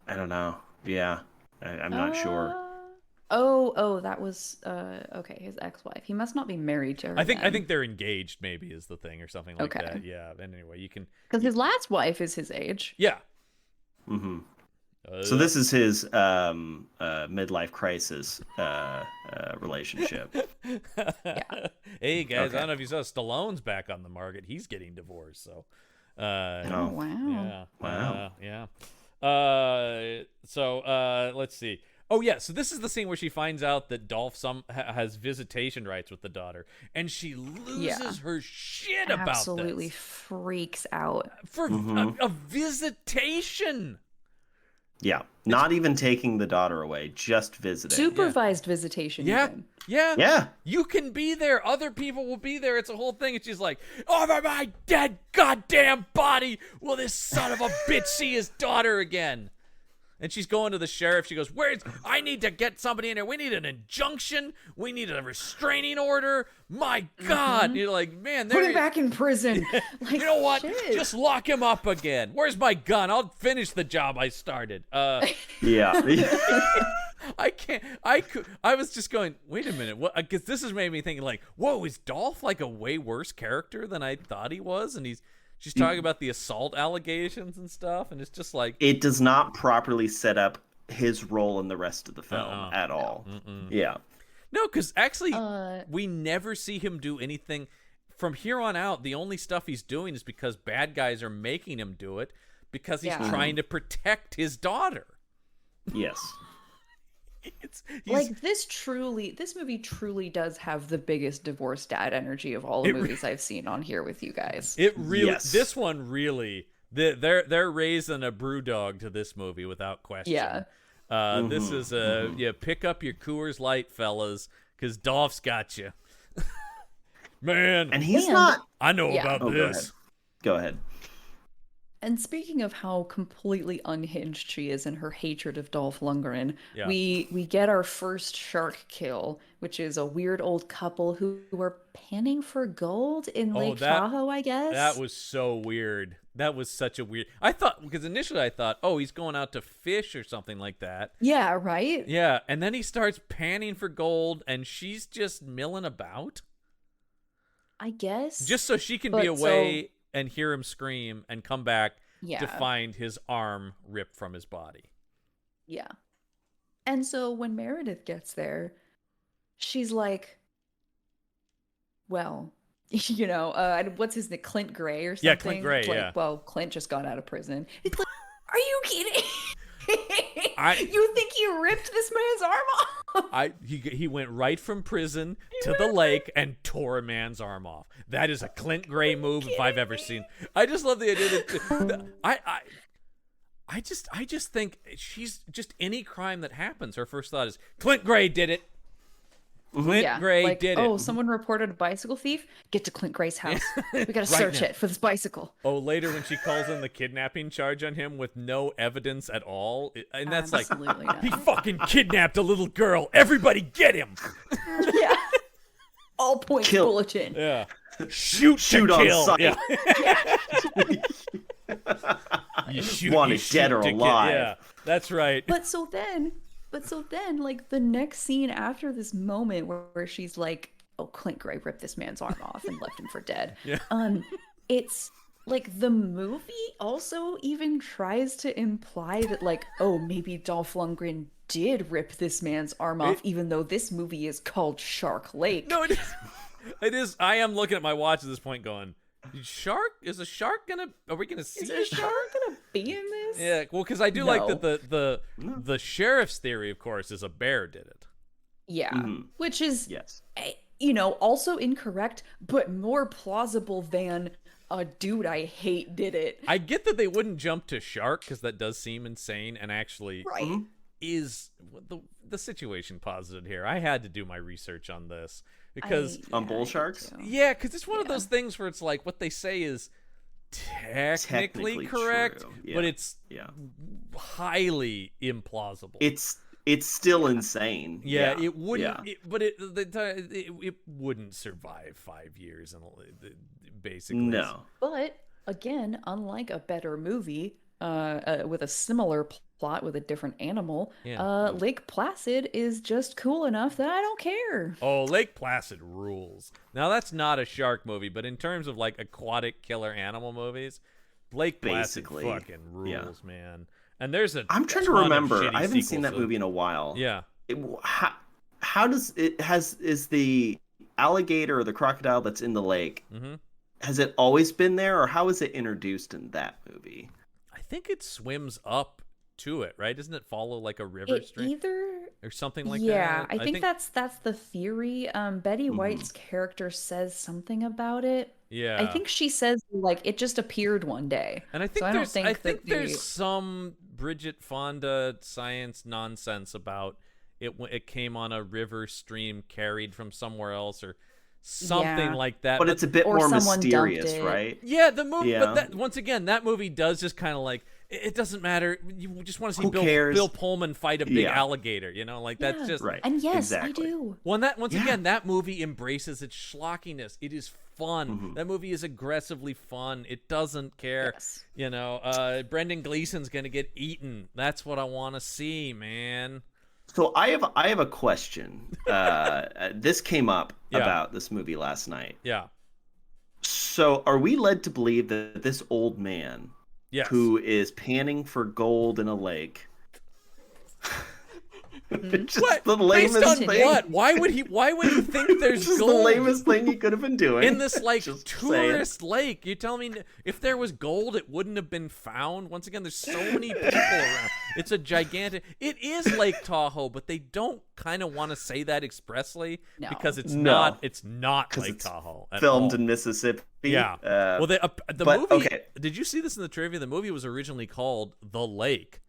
I don't know. Yeah. I'm not sure. Oh, that was okay, his ex-wife. He must not be married to her. I think they're engaged, maybe, is the thing, or something like that. Yeah. And anyway, you can, because his last wife is his age. Yeah. Mm-hmm. So this is his midlife crisis relationship. Yeah. Hey guys, okay. I don't know if you saw Stallone's back on the market. He's getting divorced. So. Oh wow. Yeah. Wow. Yeah. So let's see. Oh yeah, so this is the scene where she finds out that Dolph has visitation rights with the daughter, and she loses her shit about this. Absolutely freaks out for a visitation. Yeah, not even taking the daughter away, just visiting. Supervised visitation. Yeah. Even. Yeah. You can be there. Other people will be there. It's a whole thing. And she's like, over my dead goddamn body will this son of a bitch see his daughter again. And she's going to the sheriff. She goes, I need to get somebody in here. We need an injunction. We need a restraining order. My God. And you're like, man. Put him back in prison. Like, you know what? Shit. Just lock him up again. Where's my gun? I'll finish the job I started. Yeah. I was just going, wait a minute. What? Because this has made me thinking like, whoa, is Dolph like a way worse character than I thought he was? And she's talking about the assault allegations and stuff, and it's just like, it does not properly set up his role in the rest of the film at all. Yeah. No, because actually, we never see him do anything. From here on out, the only stuff he's doing is because bad guys are making him do it because he's trying to protect his daughter. Yes. Like this movie truly does have the biggest divorce dad energy of all the movies I've seen on here with you guys. It really, this one really, they're raising a brew dog to this movie without question. Yeah. This is pick up your Coors Light, fellas, because Dolph's got you. Man, and he's not. I know about this. Go ahead. And speaking of how completely unhinged she is in her hatred of Dolph Lundgren, we get our first shark kill, which is a weird old couple who were panning for gold in Lake Tahoe, I guess. That was so weird. That was such a weird. I thought, because initially I thought, oh, he's going out to fish or something like that. Yeah, right? Yeah, and then he starts panning for gold, and she's just milling about. I guess. Just so she can be away and hear him scream and come back to find his arm ripped from his body. Yeah. And so when Meredith gets there, she's like, well, you know, what's his name? Clint Gray or something? Yeah, Clint Gray, like, yeah. Well, Clint just got out of prison. It's like, are you kidding? You think he ripped this man's arm off? He went right from prison to the lake and tore a man's arm off. That is a Clint Gray move if I've ever seen. I just love the idea that I just think she's just any crime that happens. Her first thought is Clint Gray did it. Clint Gray did it. Oh, someone reported a bicycle thief? Get to Clint Gray's house. We gotta search it for this bicycle. Oh, later when she calls in the kidnapping charge on him with no evidence at all. And that's Absolutely like, not. he fucking kidnapped a little girl. Everybody get him. Yeah. All points bulletin. Yeah. Shoot on kill. sight. Yeah. you want it dead or alive. Yeah, that's right. But so then, like the next scene after this moment where she's like, "Oh, Clint Gray ripped this man's arm off and left him for dead." Yeah. It's like the movie also even tries to imply that, like, oh, maybe Dolph Lundgren did rip this man's arm off, even though this movie is called Shark Lake. No, it is. It is. I am looking at my watch at this point, going, "Shark? Is a shark gonna? Are we gonna see a shark gonna be in this?" Yeah. Well, because I do like that the sheriff's theory, of course, is a bear did it. Yeah, which is also incorrect, but more plausible than a dude I hate did it. I get that they wouldn't jump to shark because that does seem insane, and actually is the situation posited here. I had to do my research on this because on bull sharks. Yeah, because it's one of those things where it's like what they say is technically correct, but it's highly implausible. It's still insane. Yeah, it wouldn't. Yeah. It wouldn't survive 5 years, basically. No. But again, unlike a better movie with a similar plot with a different animal, Lake Placid is just cool enough that I don't care. Oh, Lake Placid rules. Now that's not a shark movie, but in terms of like aquatic killer animal movies, Lake Placid fucking rules, man. And there's I'm trying to remember. I haven't seen that movie in a while. Yeah. How does it is the alligator or the crocodile that's in the lake? Has it always been there, or how is it introduced in that movie? I think it swims up to it, right? Doesn't it follow like a river stream or something like that? Yeah, I think that's the theory. Betty White's character says something about it. Yeah, I think she says like it just appeared one day. And I think there's some Bridget Fonda science nonsense about it. It came on a river stream carried from somewhere else or something like that. But it's a bit more mysterious, right? Yeah, the movie. Yeah. But once again, that movie does just kind of like it doesn't matter. You just want to see Bill Pullman fight a big alligator. You know, like that's just right. And yes, exactly. I do. Well, again, that movie embraces its schlockiness. It is fun. That movie is aggressively fun. It doesn't care. Yes. You know, Brendan Gleeson's gonna get eaten. That's what I want to see, man. So I have a question. This came up about this movie last night. Yeah. So are we led to believe that this old man, who is panning for gold in a lake, what? The lamest based on thing. What? Why would he think there's gold? The lamest thing he could have been doing in this like tourist lake. You tell me if there was gold, it wouldn't have been found. Once again, there's so many people around. It's a gigantic. It is Lake Tahoe, but they don't kind of want to say that expressly because it's not. It's not Lake Tahoe. Filmed in Mississippi. Yeah. Well, the movie. Okay. Did you see this in the trivia? The movie was originally called The Lake.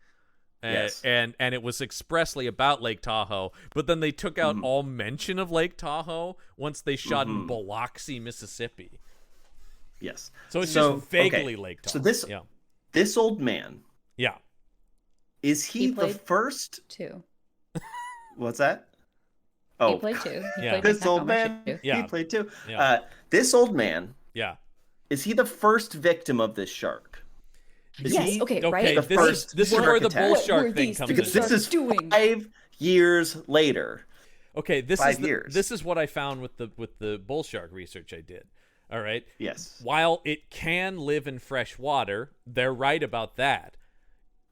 Yes. And it was expressly about Lake Tahoe, but then they took out all mention of Lake Tahoe once they shot in Biloxi, Mississippi. Yes. So it's just vaguely Lake Tahoe. So this This old man, Yeah. is he the played first? 2. What's that? He played 2. He Yeah. played This Nick old Malkovich, man, too. Yeah. he played 2. Yeah. This old man, Yeah. is he the first victim of this shark? Yes, okay, right? The This first is shark where the attack? bull What were shark thing these comes three in. Because this is doing? 5 years later. Okay, this 5 is years. this is what I found with the bull shark research I did. All right. Yes. While it can live in fresh water, they're right about that.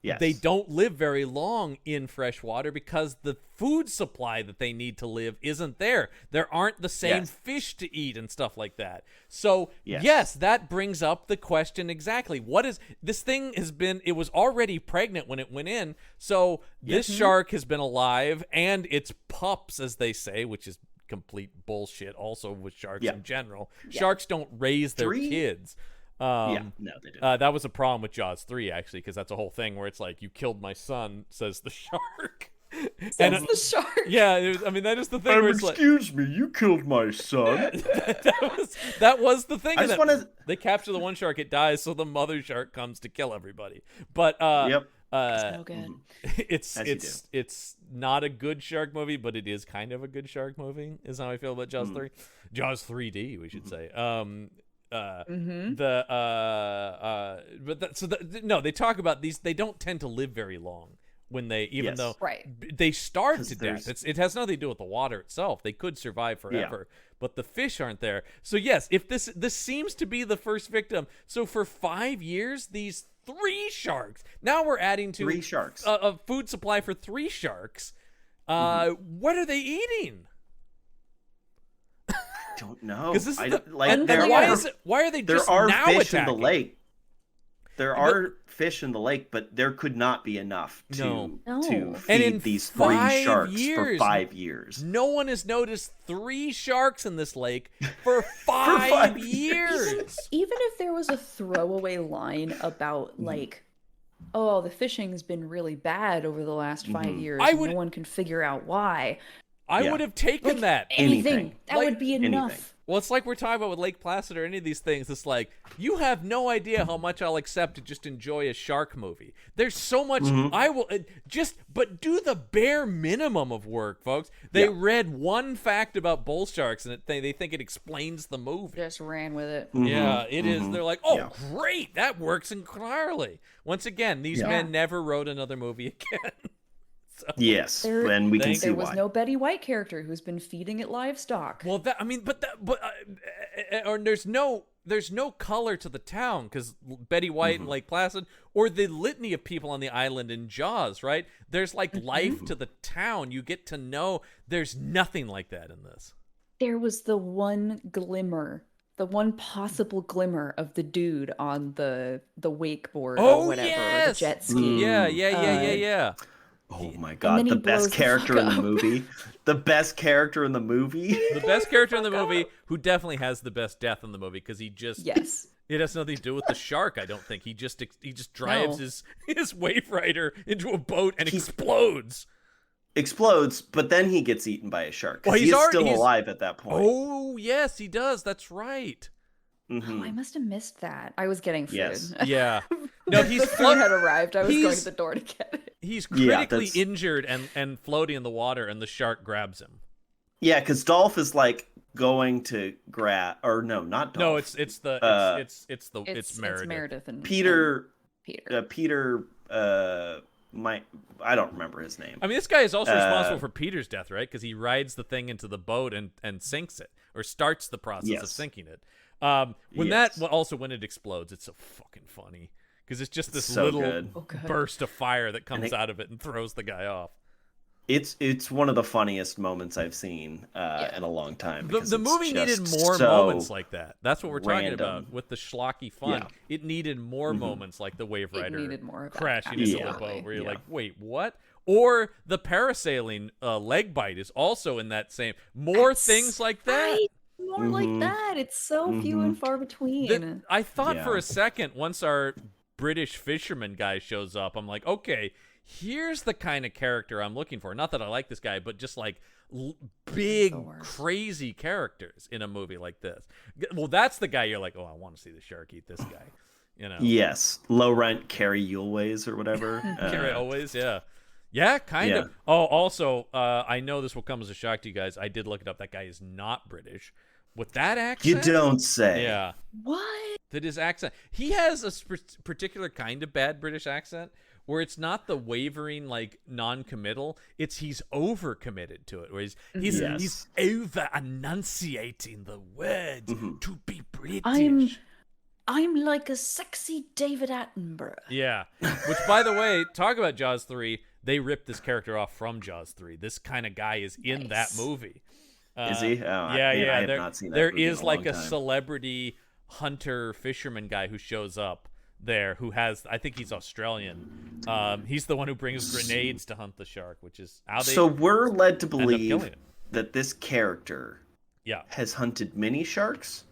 Yes. They don't live very long in fresh water because the food supply that they need to live isn't there. There aren't the same Yes. fish to eat and stuff like that. So, Yes. yes, that brings up the question exactly. What is this thing has been it was already pregnant when it went in. So, this shark has been alive and its pups as they say, which is complete bullshit also with sharks in general. Sharks don't raise their 3? kids. No, they didn't. That was a problem with Jaws 3, actually, because that's a whole thing where it's like, you killed my son, says the shark. Says the shark. Yeah, I mean, that is the thing where it's like... Excuse me, you killed my son. that was the thing. I just that wanna- They capture the one shark, it dies, so the mother shark comes to kill everybody. But, Yep. So good. it's not a good shark movie, but it is kind of a good shark movie, is how I feel about Jaws 3. Jaws 3D, we should say. No, they talk about these. They don't tend to live very long when they, even though they starve to death. It has nothing to do with the water itself. They could survive forever, but the fish aren't there. So yes, if this seems to be the first victim. So for 5 years, these 3 sharks. Now we're adding to 3 sharks. A food supply for 3 sharks. What are they eating? Don't know. Because this is why are they there just are now fish attacking? in the lake. There are fish in the lake, but there could not be enough to And feed in these 5 3 sharks years, for 5 years. No one has noticed 3 sharks in this lake for 5 years. Even if there was a throwaway line about like, oh, the fishing's been really bad over the last 5 years, no one can figure out why. I would have taken that. Anything. That would be enough. Anything. Well, it's like we're talking about with Lake Placid or any of these things. It's like, you have no idea how much I'll accept to just enjoy a shark movie. There's so much I will but do the bare minimum of work, folks. They read one fact about bull sharks and they think it explains the movie. Just ran with it. Yeah, it is. They're like, oh, great, that works entirely. Once again, these men never wrote another movie again. Yes, and we can see there why. was no Betty White character who's been feeding it livestock. Well, there's no color to the town because Betty White and Lake Placid, or the litany of people on the island in Jaws, right? There's like life to the town. You get to know. There's nothing like that in this. There was the one glimmer, the one possible glimmer of the dude on the wakeboard or whatever, or the jet ski. Yeah. Oh my god, the best character in the movie. The best character in the movie. The best character in the movie, who definitely has the best death in the movie, because he just it has nothing to do with the shark. I don't think he just drives his wave rider into a boat and explodes. But then he gets eaten by a shark. Well, he's still alive at that point. Oh yes, he does. That's right. Oh, I must have missed that. I was getting food. Yes. Yeah. No, the food had arrived. I was going to the door to get it. He's critically injured and floating in the water, and the shark grabs him. Yeah, because Dolph is like going to grab, or no, not Dolph. No, it's Meredith. Meredith and Peter. Peter. I don't remember his name. I mean, this guy is also responsible for Peter's death, right? Because he rides the thing into the boat and sinks it, or starts the process of sinking it. When it explodes, it's so fucking funny because it's just this little burst of fire that comes out of it and throws the guy off. It's one of the funniest moments I've seen in a long time. The movie needed more moments like that. That's what we're talking about with the schlocky fun. Yeah. It needed more moments like the wave rider crashing into the boat where you're like, wait, what? Or the parasailing leg bite is also in that same. Things like that. Right. More like that. It's so few and far between. I thought for a second, once our British fisherman guy shows up, I'm like, okay, here's the kind of character I'm looking for. Not that I like this guy, but just like big, crazy characters in a movie like this. Well, that's the guy you're like, oh, I want to see the shark eat this guy. Yes, low rent Carrie Yuleways or whatever. Carrie always, yeah, kind of. Oh, also, I know this will come as a shock to you guys. I did look it up. That guy is not British. With that accent, you don't say. Yeah. What? That his accent. He has a particular kind of bad British accent where it's not the wavering, like, non-committal. It's he's over-committed to it. Where he's over-enunciating the word to be British. I'm like a sexy David Attenborough. Yeah. Which, by the way, talk about Jaws 3. They ripped this character off from Jaws 3. This kind of guy is in that movie. Is he? Oh, yeah. I have not seen that. There movie is in a like long a time. celebrity hunter fisherman guy who shows up there who has, I think he's Australian. He's the one who brings grenades to hunt the shark, which is how they. So we're led to killing believe it. that this character has hunted many sharks.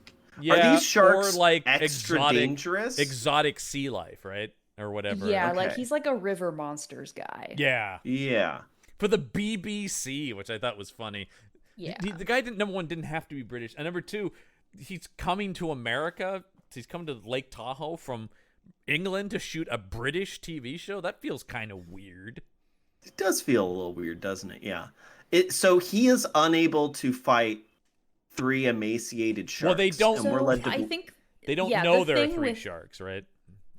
Yeah, are these sharks or like extra dangerous? Exotic sea life, right? Or whatever. Yeah, Okay. like he's like a river monsters guy. Yeah. For the BBC, which I thought was funny. Yeah. The guy number one didn't have to be British, and number two, he's coming to America. He's coming to Lake Tahoe from England to shoot a British TV show. That feels kind of weird. It does feel a little weird, doesn't it? Yeah. So he is unable to fight 3 emaciated sharks. Well, they don't. And we're led to I think they don't yeah, know the there are thing 3 with- sharks, right?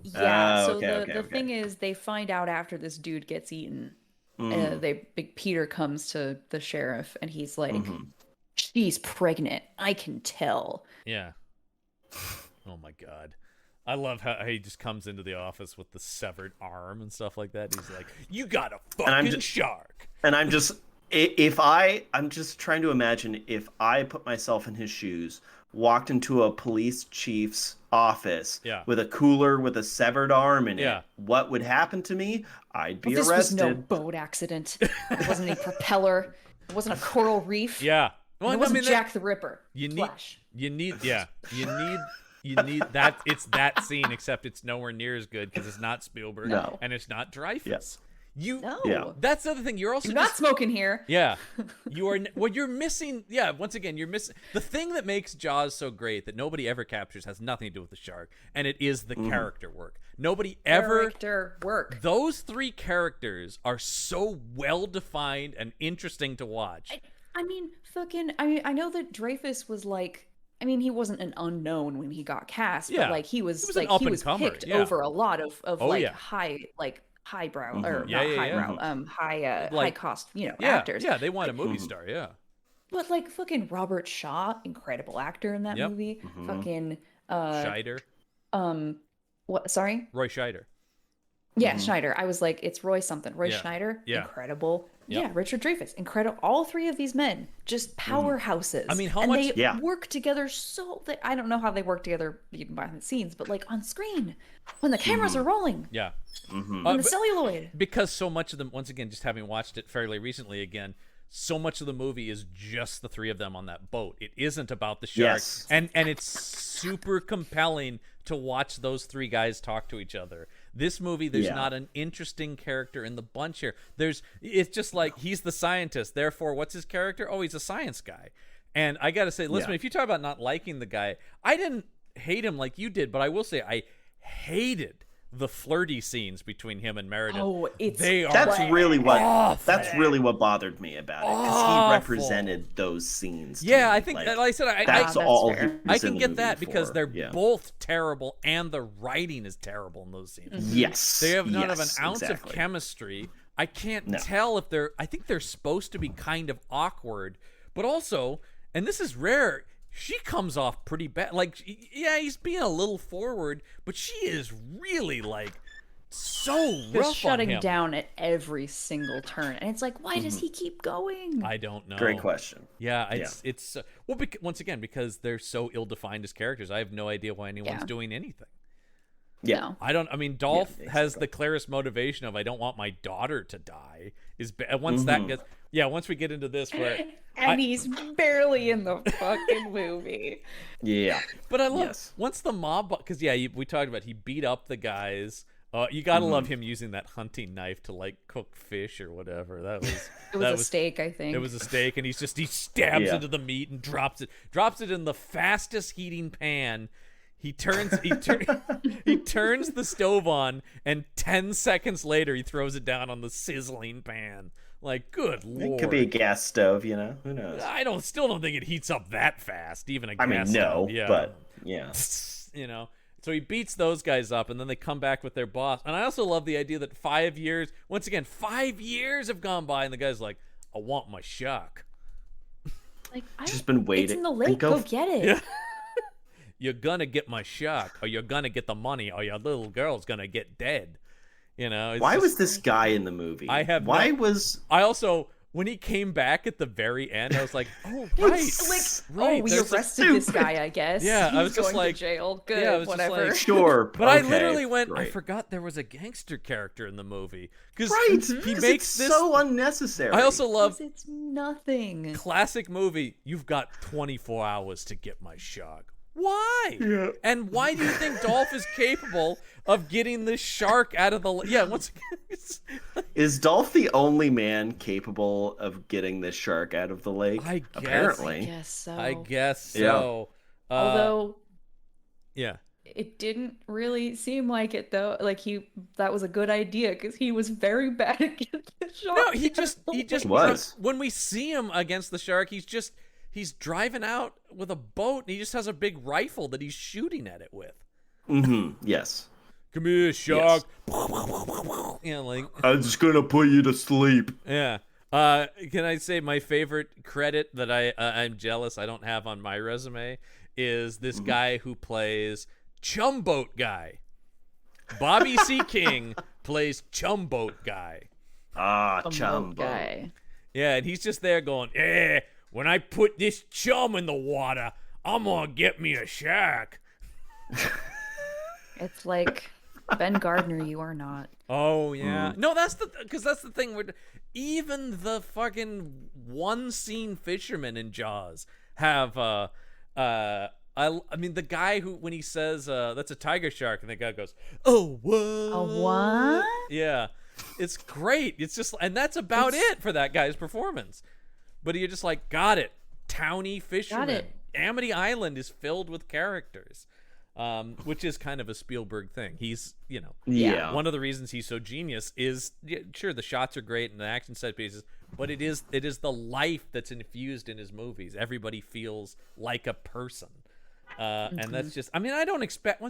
Yeah. So okay, the thing is, they find out after this dude gets eaten. Mm. Big Peter comes to the sheriff and he's like, Mm-hmm. "She's pregnant. I can tell." Yeah. Oh my god. I love how he just comes into the office with the severed arm and stuff like that. He's like, "You got a fucking shark." And I'm just trying to imagine if I put myself in his shoes, walked into a police chief's office with a cooler with a severed arm in it, what would happen to me? I'd be This arrested. was no boat accident. It wasn't a propeller. It wasn't a coral reef. Yeah. Well, It wasn't Jack the Ripper. You need Flash. you need that. It's that scene, except it's nowhere near as good because it's not Spielberg and it's not Dreyfuss. That's the other thing. You're also You're not smoking here. Yeah, you are. What you're missing. Yeah, once again, you're missing the thing that makes Jaws so great that nobody ever captures has nothing to do with the shark, and it is the character work. Nobody ever character work. Those 3 characters are so well defined and interesting to watch. I mean, I know that Dreyfuss was like. I mean, he wasn't an unknown when he got cast, but like he was an up he and was comer, picked over a lot of highbrow or Yeah. high cost, actors. Yeah, they want a movie star, But like fucking Robert Shaw, incredible actor in that movie. Fucking Scheider. What? Sorry, Roy Scheider. Yeah, Schneider. I was like, it's Roy something. Roy Yeah. Schneider, Yeah. incredible. Yep. Yeah, Richard Dreyfuss, incredible. All 3 of these men, just powerhouses. I mean, how and much- they work together so that I don't know how they work together even behind the scenes, but like on screen when the cameras are rolling, Yeah. on the But- celluloid. because so much of them, once again, just having watched it fairly recently again, so much of the movie is just the 3 of them on that boat. It isn't about the shark. Yes. And it's super compelling to watch those 3 guys talk to each other. This movie, there's not an interesting character in the bunch here. It's just like he's the scientist. Therefore, what's his character? Oh, he's a science guy. And I got to say, listen, if you talk about not liking the guy, I didn't hate him like you did, but I will say I hated the flirty scenes between him and Meredith. Oh, That's really what bothered me about it, because Awful. he represented those scenes. to Yeah, me. I think, like I said, that's that's all. fair. he was I in can the get movie that because for. they're both terrible and the writing is terrible in those scenes. Yes, They have none of an yes, ounce exactly. of chemistry. I can't tell if I think they're supposed to be kind of awkward, but also, and this is rare, she comes off pretty bad. Like, he's being a little forward, but she is really like so rough Just on shutting him. down at every single turn, and it's like, why does he keep going? I don't know. Great question. Yeah, it's well, once again, because they're so ill-defined as characters, I have no idea why anyone's doing anything. Yeah. No. I mean, Dolph Yeah, has exactly. the clearest motivation of I don't want my daughter to die. Once that gets, once we get into this where, And he's barely in the fucking movie. Yeah. but I love Yes. once the mob, because we talked about he beat up the guys. You gotta love him using that hunting knife to like cook fish or whatever. That was It was a steak, I think. It was a steak, and he stabs Yeah. into the meat and drops it in the fastest heating pan He turns he turns the stove on, and 10 seconds later he throws it down on the sizzling pan. Like, good lord. It could be a gas stove, you know. Who knows? I still don't think it heats up that fast. Even a gas I mean, no, stove. Yeah. but yeah. You know. So he beats those guys up, and then they come back with their boss. And I also love the idea that 5 years, once again, 5 years have gone by, and the guy's like, I want my shark. Like, Just been waiting. It's in the lake. Go get it. Yeah. You're gonna get my shark, or you're gonna get the money, or your little girl's gonna get dead. You know. Why was this guy in the movie? I also, when he came back at the very end, I was like, oh, right. Right, we arrested this guy, I guess. Yeah, He's I was just going like, to jail. Good, yeah, I was whatever. Just like, sure. But I okay, literally went, great. I forgot there was a gangster character in the movie. Because he Because makes it's this so unnecessary. I also love It's nothing. classic movie. You've got 24 hours to get my shark. Why? Yeah. And why do you think Dolph is capable of getting this shark out of the? Yeah, once again, Is Dolph the only man capable of getting this shark out of the lake? I guess. Apparently. I guess so. I guess so. Although, yeah. it didn't really seem like it though. Like that was a good idea because he was very bad at getting the shark. No, he just was. When we see him against the shark, he's driving out with a boat, and he just has a big rifle that he's shooting at it with. Mm-hmm. Yes. Come here, shark. Yes. Yeah, like I'm just gonna put you to sleep. yeah. Can I say my favorite credit that I'm jealous I don't have on my resume is this guy who plays Chumboat Guy. Bobby C. King plays Chumboat Guy. Ah, Chumbo. guy. Yeah, and he's just there going, when I put this chum in the water, I'm gonna get me a shark. It's like Ben Gardner, you are not. Oh yeah, no, that's the thing. Even the fucking one scene fishermen in Jaws have I mean the guy who when he says that's a tiger shark and the guy goes oh what A what? Yeah, it's great. It's just and that's about it for that guy's performance. But you're just like, got it. Towny fisherman. Got it. Amity Island is filled with characters, which is kind of a Spielberg thing. He's, Yeah. one of the reasons he's so genius is, sure, the shots are great and the action set pieces, but it is the life that's infused in his movies. Everybody feels like a person. And that's just, I mean, I don't expect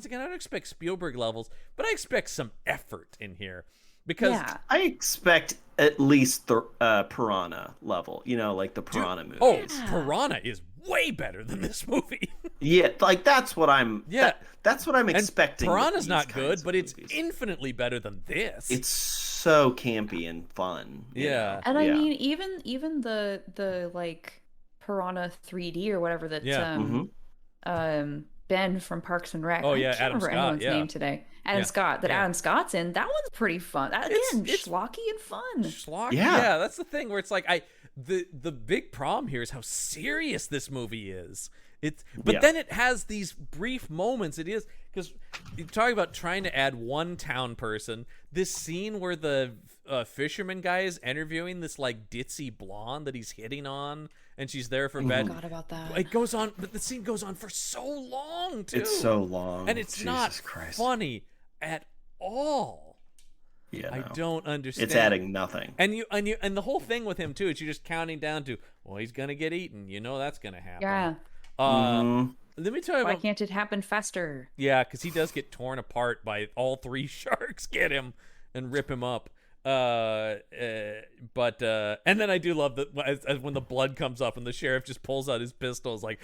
Spielberg levels, but I expect some effort in here. Because I expect at least the Piranha level, like the Piranha movies. Oh, Piranha is way better than this movie. Yeah, like that's what I'm. Yeah, that's what I'm expecting. And Piranha's not kinds good, of but it's movies. infinitely better than this. It's so campy and fun. you Yeah. know? And I Yeah. mean, even the like Piranha 3D or whatever that Ben from Parks and Rec. Oh, yeah, I can't Adam remember Scott, anyone's yeah. name today. Adam Scott. That yeah. Adam Scott's in. That one's pretty fun. Again, It's schlocky and fun. Schlock. Yeah. Yeah, that's the thing where it's like the big problem here is how serious this movie is. But then it has these brief moments. It is because you talk about trying to add one town person. This scene where the fisherman guy is interviewing this like ditzy blonde that he's hitting on, and she's there for bed. Forgot about that. It goes on, but the scene goes on for so long too. It's so long, and it's Jesus not Christ. funny at all. Yeah, I no. don't understand. It's adding nothing. And the whole thing with him too is you're just counting down to, well, he's gonna get eaten. You know that's gonna happen. Yeah. Let me tell you Why about. can't it happen faster? Yeah, because he does get torn apart by all three sharks. Get him and rip him up. And then I do love that as when the blood comes up and the sheriff just pulls out his pistol, is like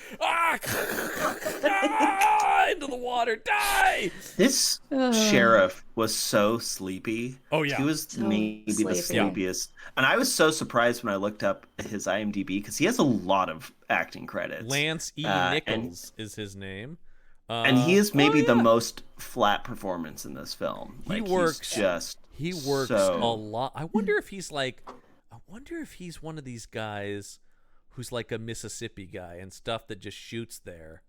into the water, die. This sheriff was so sleepy. Oh yeah, he was maybe the sleepy. sleepiest. And I was so surprised when I looked up his IMDb because he has a lot of acting credits. Lance E. Nichols is his name. And he is maybe the most flat performance in this film. He Like, works He works so... a lot. I wonder if he's one of these guys who's like a Mississippi guy and stuff that just shoots there.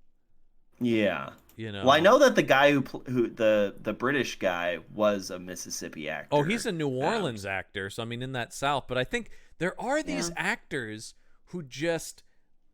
Yeah. Well, I know that the guy who the British guy was a Mississippi actor. Oh, he's a New Orleans actor, so I mean in that South. But I think there are these actors who just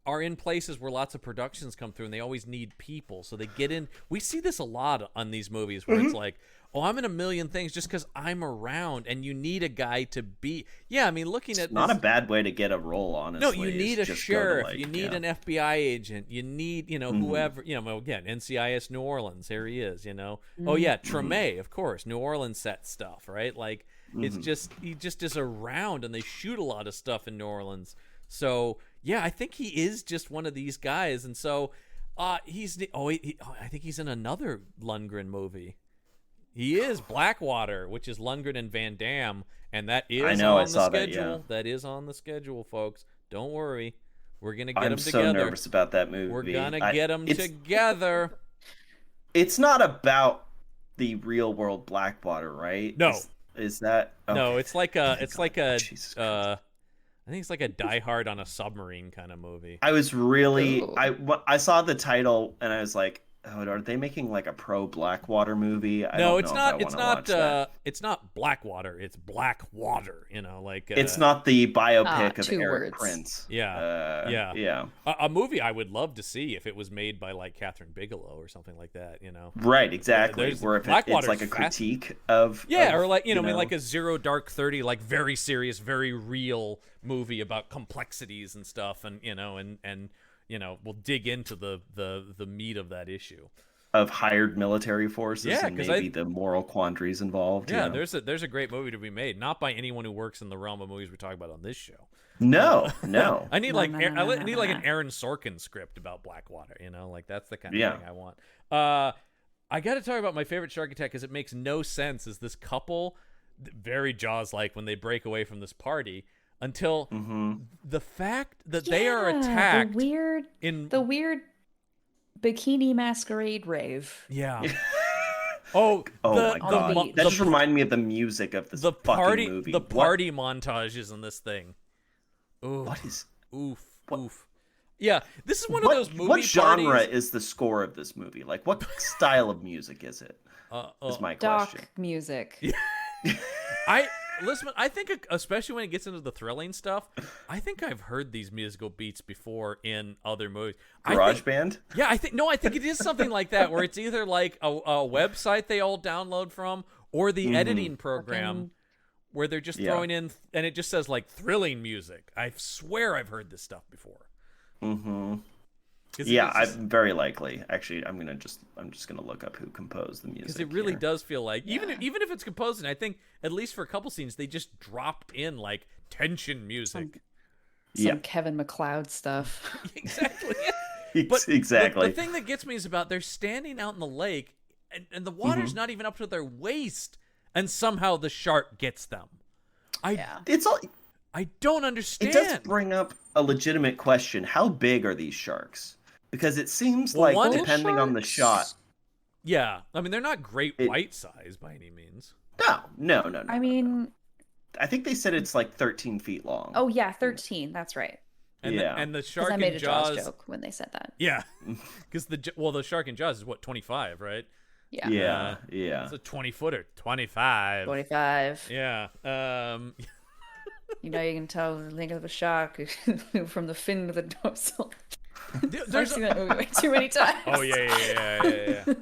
are in places where lots of productions come through and they always need people. So they get in. We see this a lot on these movies where it's like, oh, I'm in a million things just because I'm around, and you need a guy to be. Yeah, I mean, looking at not this, a bad way to get a role, honestly. No, you need a sheriff. You need an FBI agent. You need, whoever, again, NCIS New Orleans. Here he is, Oh, yeah, Treme, of course. New Orleans set stuff, right? Like, it's just, he just is around, and they shoot a lot of stuff in New Orleans. So, yeah, I think he is just one of these guys. And so, I think he's in another Lundgren movie. He is Blackwater, which is Lundgren and Van Damme, and that is on the schedule. That is on the schedule, folks. Don't worry. We're going to get them together. I'm so nervous about that movie. We're going to get them together. It's not about the real world Blackwater, right? No. Is that... Okay. No, it's like a I think it's like a Die Hard on a submarine kind of movie. I was really... I saw the title, and I was like, oh, are they making like a pro Blackwater movie? No, it's not. It's not Blackwater. It's Blackwater. It's not the biopic of Eric words. Prince. Yeah. A movie I would love to see if it was made by like Catherine Bigelow or something like that. Right, exactly. Where if it's like a critique of or like like a Zero Dark 30, like very serious, very real movie about complexities and stuff, and we'll dig into the meat of that issue of hired military forces and maybe the moral quandaries involved. Yeah, there's a great movie to be made, not by anyone who works in the realm of movies we're talking about on this show. No. I need an Aaron Sorkin script about Blackwater. Like that's the kind of thing I want. I got to talk about my favorite shark attack because it makes no sense. Is this couple very Jaws-like when they break away from this party? Until the fact that they are attacked the weird bikini masquerade rave. Yeah. my god! That just reminded me of the music of this fucking movie. The party montages in this thing. Ooh. What is? Oof. Yeah, this is one of those movie. What genre is the score of this movie? Like, what style of music is it? Is my question. Doc music. Listen, I think, especially when it gets into the thrilling stuff, I think I've heard these musical beats before in other movies. GarageBand? Yeah, I think it is something like that, where it's either like a website they all download from, or the editing program, where they're just throwing in, and it just says like thrilling music. I swear I've heard this stuff before. Yeah, I'm very likely. Actually, I'm just gonna look up who composed the music. Because it really does feel like even if it's composed, and I think at least for a couple scenes they just drop in like tension music, some Kevin MacLeod stuff. Exactly. But exactly. The thing that gets me is about they're standing out in the lake, and the water's not even up to their waist, and somehow the shark gets them. I don't understand. It does bring up a legitimate question: how big are these sharks? Because it seems like, depending on the shot... Yeah. I mean, they're not great white size by any means. No. I mean... I think they said it's like 13 feet long. Oh, yeah, 13. That's right. And the shark I made in a Jaws joke when they said that. Yeah. Because the shark in Jaws is, 25, right? Yeah. It's a 20-footer. 25. 25. Yeah. You can tell the length of a shark from the fin to the dorsal. I've seen that movie way too many times. Oh yeah. You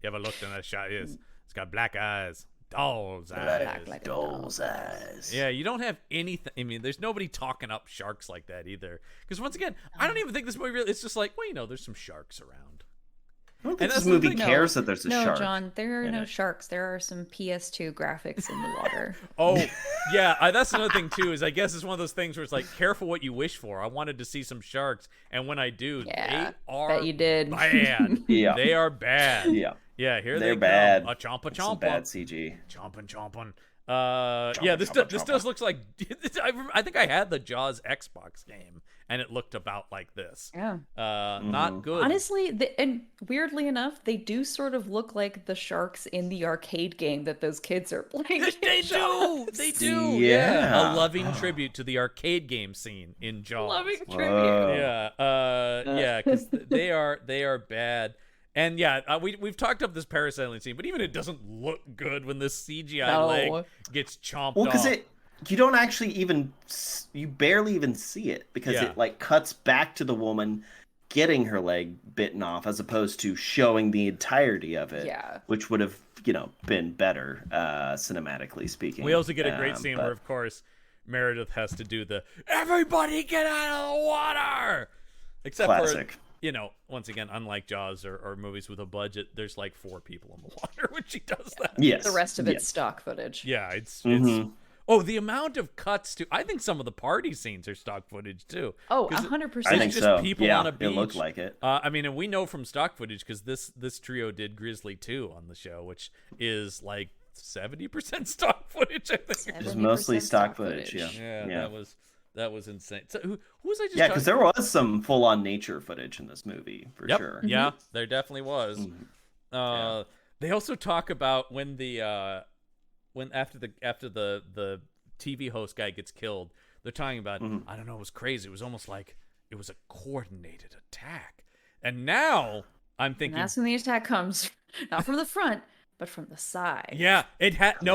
ever looked in that shot? It's got black eyes, doll's eyes, like doll's eyes. Yeah, you don't have anything. I mean, there's nobody talking up sharks like that either. Because once again, I don't even think this movie really. It's just like, there's some sharks around. I don't think this movie cares that there's a shark. No, John, there are no sharks. There are some PS2 graphics in the water. Oh, yeah. That's another thing, too, is I guess it's one of those things where it's like, careful what you wish for. I wanted to see some sharks, and when I do, they are bet you did. bad. Yeah. They are bad. Yeah. Yeah, They're they bad. Come. A chompa chompa. Some bad CG. Chompin'. This does look like... I think I had the Jaws Xbox game, and it looked about like this. Yeah. Not good. Honestly, and weirdly enough, they do sort of look like the sharks in the arcade game that those kids are playing. They do. Yeah. A loving tribute to the arcade game scene in Jaws. Loving tribute. Yeah, because they are bad. And we've talked up this parasailing scene, but even it doesn't look good when this CGI leg gets chomped off. Because you don't actually even you barely even see it because it like cuts back to the woman getting her leg bitten off as opposed to showing the entirety of it, which would have been better cinematically speaking. We also get a great scene where, of course, Meredith has to do the "everybody get out of the water," except classic. for once again, unlike Jaws or movies with a budget, there's like 4 people in the water when she does that. Yes, the rest of it's stock footage. Yeah, it's the amount of cuts to. I think some of the party scenes are stock footage too. Oh, 100%. I think just so. people on a beach. It looked like it. I mean, and we know from stock footage because this trio did Grizzly 2 on the show, which is like 70% stock footage. I think it's mostly stock footage. Yeah, that was insane. So who was I just? Yeah, because there was some full-on nature footage in this movie for sure. Yeah, there definitely was. They also talk about when after the TV host guy gets killed, they're talking about I don't know, it was crazy. It was almost like it was a coordinated attack. And now I'm thinking, and that's when the attack comes, not from the front, but from the side. Yeah, it was 2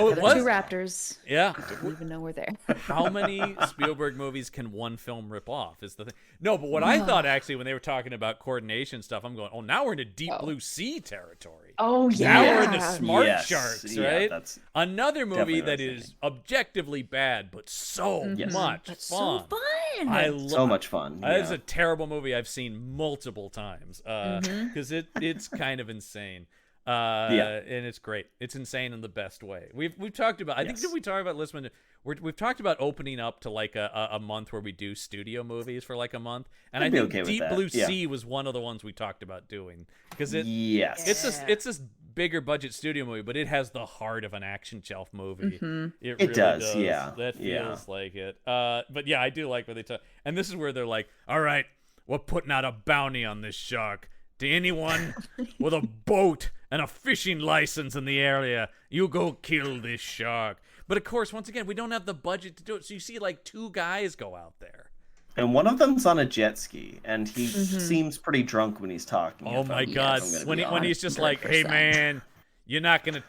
raptors. Yeah, didn't even know we're there. How many Spielberg movies can one film rip off? Is the thing. No, but what I thought actually when they were talking about coordination stuff, I'm going, oh, now we're into Deep Blue Sea territory. Oh yeah, now we're into Smart Sharks, right? That's another movie that is objectively bad, but so much fun. So fun. So much fun. It's a terrible movie I've seen multiple times because it's kind of insane. And it's great. It's insane in the best way. We've talked about. I think did we talk about Listman? We've talked about opening up to like a month where we do studio movies for like a month, and I think Deep Blue Sea was one of the ones we talked about doing because it's a bigger budget studio movie, but it has the heart of an action shelf movie. It really does. Yeah, that feels like it. But yeah, I do like where they talk, and this is where they're like, all right, we're putting out a bounty on this shark. To anyone with a boat and a fishing license in the area, you go kill this shark. But of course, once again, we don't have the budget to do it. So you see like 2 guys go out there. And one of them's on a jet ski, and he seems pretty drunk when he's talking. Oh my God! When he's just like, "Hey man, you're not gonna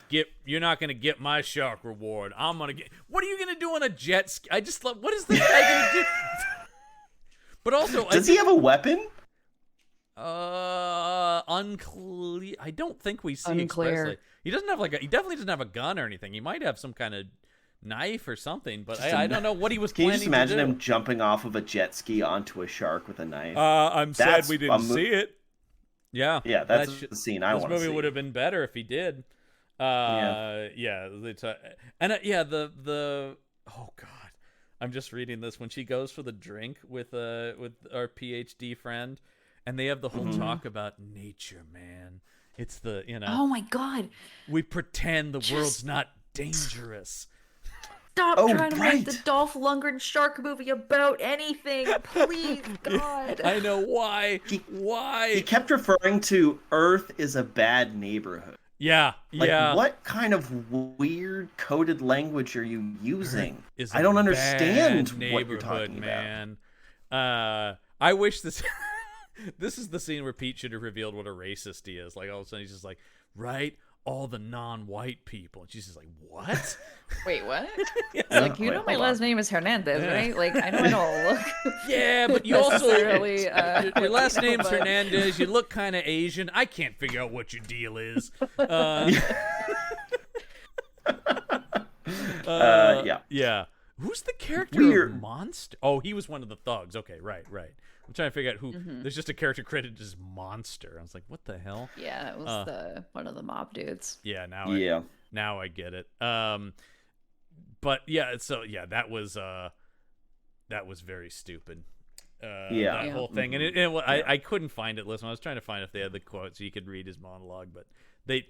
get my shark reward. I'm gonna get." What are you gonna do on a jet ski? I just love. What is this guy gonna do? But also, does he have a weapon? Unclear. I don't think we see expressly. He doesn't have he definitely doesn't have a gun or anything. He might have some kind of knife or something, but I don't know what he was planning to do. Can you just imagine him jumping off of a jet ski onto a shark with a knife? I'm sad we didn't see it. Yeah. Yeah, that's the scene I want to see. This movie would have been better if he did. The oh God. I'm just reading this when she goes for the drink with our PhD friend. And they have the whole talk about nature, man. It's the, Oh my God. We pretend the world's not dangerous. Stop trying to make the Dolph Lundgren shark movie about anything, please, God. I know why. Why? He kept referring to Earth is a bad neighborhood. Yeah, What kind of weird coded language are you using? I don't understand what you're talking man. I wish this. This is the scene where Pete should have revealed what a racist he is. Like all of a sudden he's just like, right, all the non-white people, and she's just like, what? Wait, what? Like, you know, my last name is Hernandez, right? Like, I know I don't look. Yeah, but you also your last name's Hernandez. You look kind of Asian. I can't figure out what your deal is. Yeah. Who's the character of Monster? Oh, he was one of the thugs. Okay, right. I'm trying to figure out who. There's just a character credited as Monster. I was like, what the hell? Yeah, it was one of the mob dudes. Yeah, now I get it. But yeah, so yeah, that was very stupid. That whole thing, and I couldn't find it. Listen, I was trying to find if they had the quote so you could read his monologue, but they,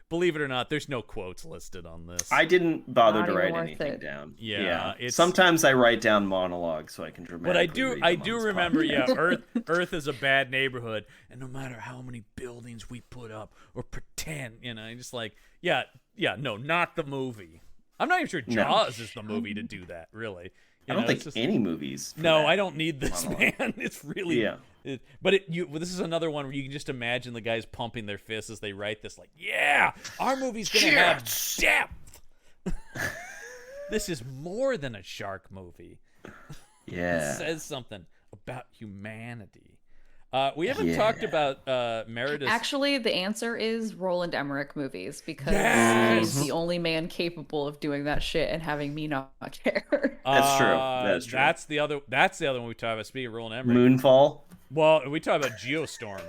believe it or not, there's no quotes listed on this. I didn't bother to write anything down. Yeah. Sometimes I write down monologues so I can dramatically. But I do remember. Yeah, Earth is a bad neighborhood, and no matter how many buildings we put up or pretend, just like, no, not the movie. I'm not even sure Jaws is the movie to do that. Really. I don't think any movies. No, I don't need this, man. It's really. But this is another one where you can just imagine the guys pumping their fists as they write this. Like, yeah, our movie's gonna have depth. This is more than a shark movie. Yeah. It says something about humanity. We haven't talked about Meredith. Actually, the answer is Roland Emmerich movies because he's the only man capable of doing that shit and having me not care. That's true. That's true. That's the other one we talk about. Speaking of Roland Emmerich. Moonfall. Well, we talk about Geostorm.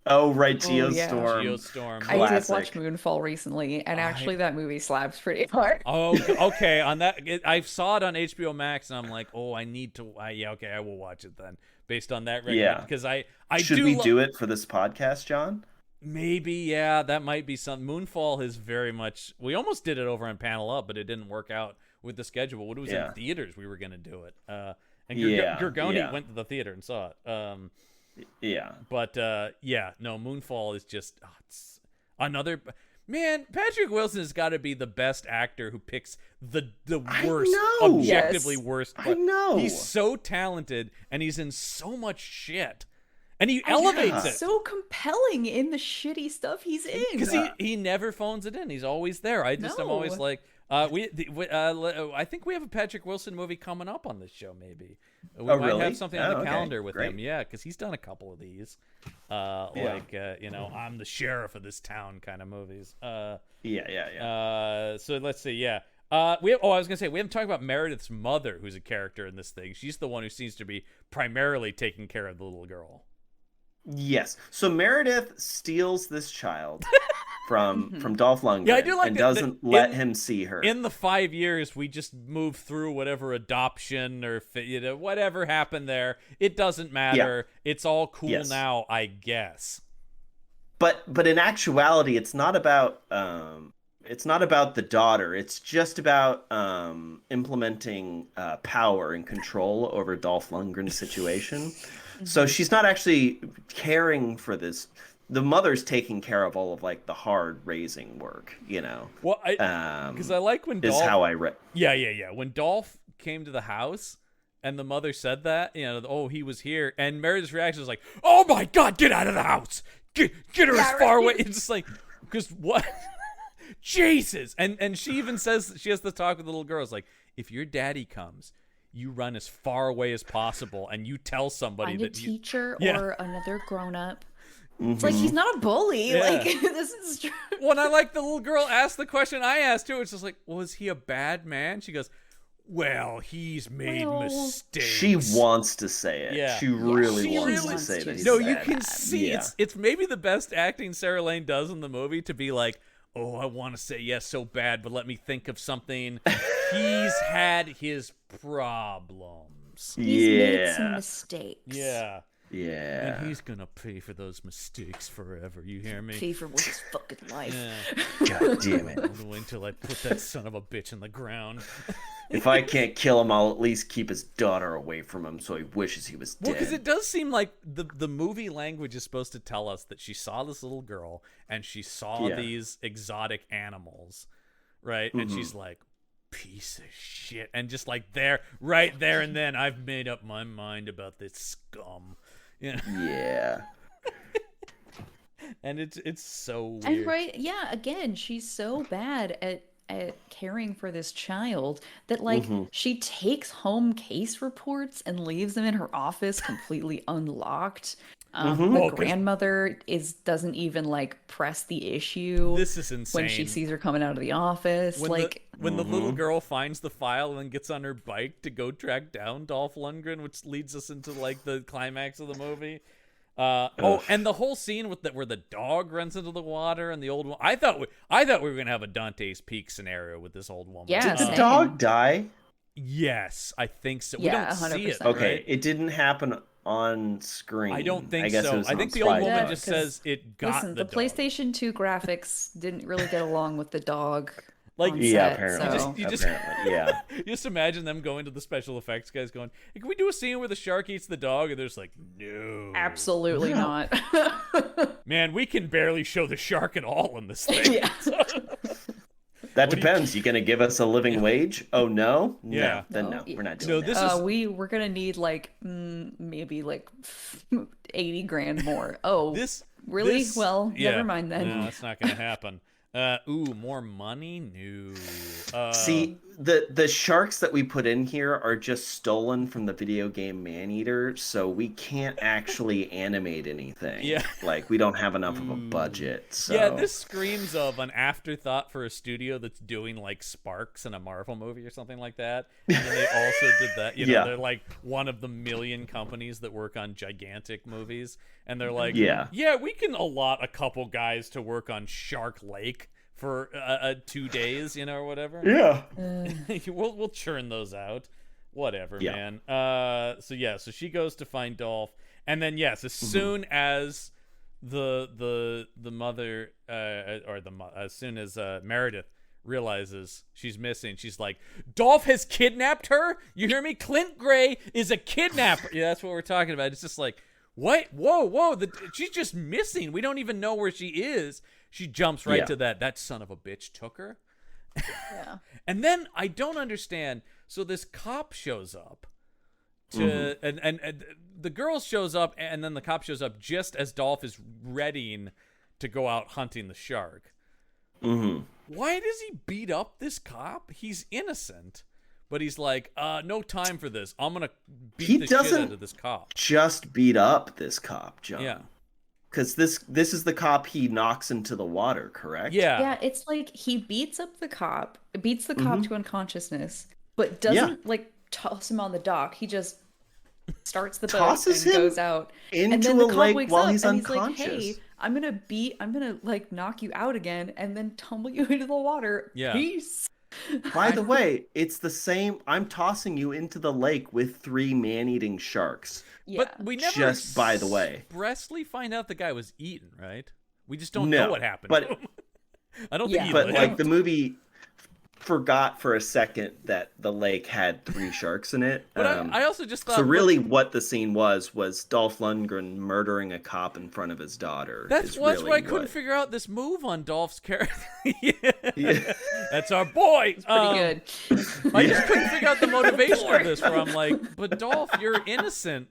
Oh, right, Oh, yeah. Geostorm. Geostorm. I did Classic. watch Moonfall recently, and actually that movie slaps pretty hard. Oh, okay. On that, I saw it on HBO Max, and I'm like, oh, I need to. Yeah, okay, I will watch it then, based on that. Yeah. Because I Should we do it for this podcast, John? Maybe, yeah, that might be something. Moonfall is very much. We almost did it over on Panel Up, but it didn't work out with the schedule. When it was in theaters, we were going to do it. And Gergoni went to the theater and saw it. Yeah. But no, Moonfall is just it's another. Man, Patrick Wilson has got to be the best actor who picks the worst, objectively worst. I know. He's so talented, and he's in so much shit, and he elevates it. So compelling in the shitty stuff he's in. Because he never phones it in. He's always there. I'm always like, I think we have a Patrick Wilson movie coming up on this show. Maybe we might really? have something on the calendar with Great. him. Yeah, because he's done a couple of these, I'm the sheriff of this town kind of movies. So let's see. Yeah. I was gonna say we haven't talked about Meredith's mother, who's a character in this thing. She's the one who seems to be primarily taking care of the little girl. Yes. So Meredith steals this child from Dolph Lundgren Yeah, I do like and that- doesn't let him see her. In the 5 years, we just move through whatever adoption or whatever happened there. It doesn't matter. It's all cool now, I guess. But in actuality, it's not about the daughter. It's just about implementing power and control over Dolph Lundgren's situation. So she's not actually caring for this. The mother's taking care of all of like the hard raising work, Well, because I like when Dolph. Is how I read. Yeah. When Dolph came to the house and the mother said that, he was here, and Meredith's reaction was like, "Oh my God, get out of the house! Get her as far away." It's just like, because what? Jesus! And she even says she has to talk with the little girls like, if your daddy comes, you run as far away as possible, and you tell somebody Find that a teacher or another grown-up. Mm-hmm. It's like he's not a bully. Yeah. Like this is true. When I like the little girl asked the question I asked too, it's just like, was he a bad man? She goes, well, he's made mistakes. She wants to say it. Yeah. She really she wants really to say that. No, he's you bad. can see it's maybe the best acting Sarah Lane does in the movie to be like, oh, I want to say yes so bad, but let me think of something. He's had his problems. He's made some mistakes. Yeah. Yeah. And he's gonna pay for those mistakes forever. You hear me? Pay for his fucking life. Yeah. God damn it. I'll wait until I put that son of a bitch in the ground. If I can't kill him, I'll at least keep his daughter away from him so he wishes he was dead. Well, because it does seem like the movie language is supposed to tell us that she saw this little girl and she saw these exotic animals, right? And she's like, piece of shit. And just like right there and then, I've made up my mind about this scum. Yeah. And it's so weird. And again, she's so bad at caring for this child that she takes home case reports and leaves them in her office completely unlocked. The grandmother doesn't even press the issue. This is insane. When she sees her coming out of the office, when the little girl finds the file and then gets on her bike to go track down Dolph Lundgren, which leads us into the climax of the movie. And the whole scene where the dog runs into the water and the old woman. I thought we were gonna have a Dante's Peak scenario with this old woman. Yeah, Did the dog die? Yes, I think so. Yeah, we don't see it. 100%. Okay, right? it didn't happen on screen. I don't think guess so. It was I on think the old woman slideshow. just says it got listen, the dog. PlayStation 2 graphics didn't really get along with the dog. On Yeah, set, apparently. so. Apparently, yeah. You just imagine them going to the special effects guys going, hey, can we do a scene where the shark eats the dog? And they're just like, no. Absolutely not. Man, we can barely show the shark at all in this thing. Yeah. That depends. You gonna give us a living wage? Oh no? Yeah. No, then No. no. We're not No, doing this that. is we're gonna need maybe 80 grand more. Oh, this really? this- Well, yeah. never mind then. No, that's not gonna happen. More money? No. See, the sharks that we put in here are just stolen from the video game Maneater, so we can't actually animate anything. Yeah. Like, we don't have enough of a budget. So. Yeah, this screams of an afterthought for a studio that's doing like Sparks in a Marvel movie or something like that. And then they also did that. You know, they're like one of the million companies that work on gigantic movies, and they're like, yeah, we can allot a couple guys to work on Shark Lake for 2 days, you know, or whatever. Yeah. we'll churn those out. Whatever, man. So she goes to find Dolph, and then as soon as the mother as soon as Meredith realizes she's missing, she's like, Dolph has kidnapped her? You hear me? Clint Gray is a kidnapper. Yeah, that's what we're talking about. It's just like, what? Whoa, she's just missing. We don't even know where she is. She jumps right to that son of a bitch took her. Yeah. And then I don't understand. So this cop shows up to and the girl shows up, and then the cop shows up just as Dolph is readying to go out hunting the shark. Why does he beat up this cop? He's innocent. But he's like, no time for this. I'm going to beat the shit out of this cop. Just beat up this cop, John. Yeah. Because this is the cop he knocks into the water, correct? Yeah. Yeah, it's like he beats the cop to unconsciousness, but doesn't like toss him on the dock. He just starts the boat and goes out into and then the a cop lake wakes while up he's and unconscious. he's like, hey, I'm gonna like knock you out again and then tumble you into the water. Yeah. Peace. By the way, it's the same. I'm tossing you into the lake with 3 man-eating sharks. Yeah. But we never Just by the way, expressly find out the guy was eaten, right? We just don't know what happened. But I don't think he But lived. like the movie forgot for a second that the lake had 3 sharks in it. But I also just thought. So really, what the scene was Dolph Lundgren murdering a cop in front of his daughter. That's why I couldn't figure out this move on Dolph's character. That's our boy. It's pretty good. I just couldn't figure out the motivation of this. Where I'm like, but Dolph, you're innocent.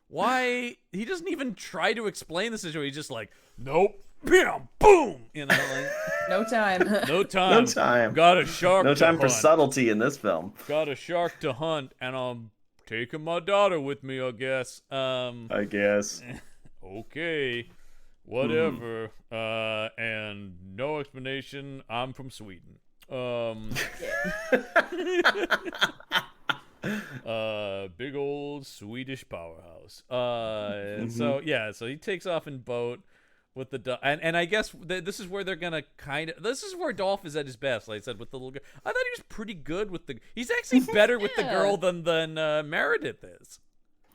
Why? He doesn't even try to explain the situation. He's just like, nope. Bam, boom. You know, like, No time. No time. Got a shark. No time to for hunt. subtlety in this film. Got a shark to hunt, and I'm taking my daughter with me, I guess. I guess. Okay, whatever. And no explanation. I'm from Sweden. Big old Swedish powerhouse. So he takes off in boat with the and I guess this is where they're gonna this is where Dolph is at his best. Like I said, with the little girl, I thought he was pretty good with he's actually better with the girl than Meredith is.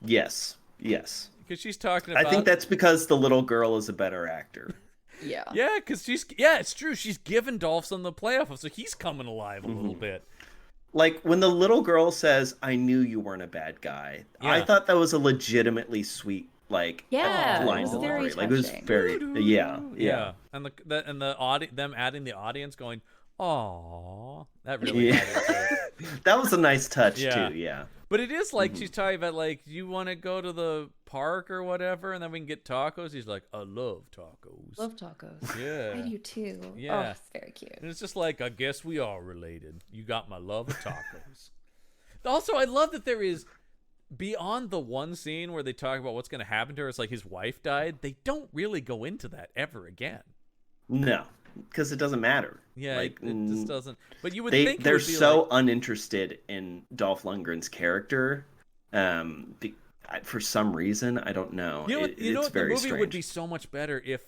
Yes, because she's talking about. I think that's because the little girl is a better actor. Yeah. Yeah, because it's true. She's given Dolph some of the playoff, so he's coming alive a little bit. Like when the little girl says, "I knew you weren't a bad guy," I thought that was a legitimately sweet. Like line delivery, like it was very and them adding the audience going, "Aww," that really added to it. That was a nice touch too. Yeah, but it is like she's talking about like, you want to go to the park or whatever, and then we can get tacos. He's like, I love tacos. Love tacos. Yeah, I do too. Yeah, oh, it's very cute. And it's just like, I guess we are related. You got my love of tacos. Also, I love that there is. Beyond the one scene where they talk about what's going to happen to her, it's like his wife died. They don't really go into that ever again. No, because it doesn't matter. Yeah, like, it just doesn't. But you would think they're so like... uninterested in Dolph Lundgren's character. For some reason, I don't know. It's very the movie strange. would be so much better if,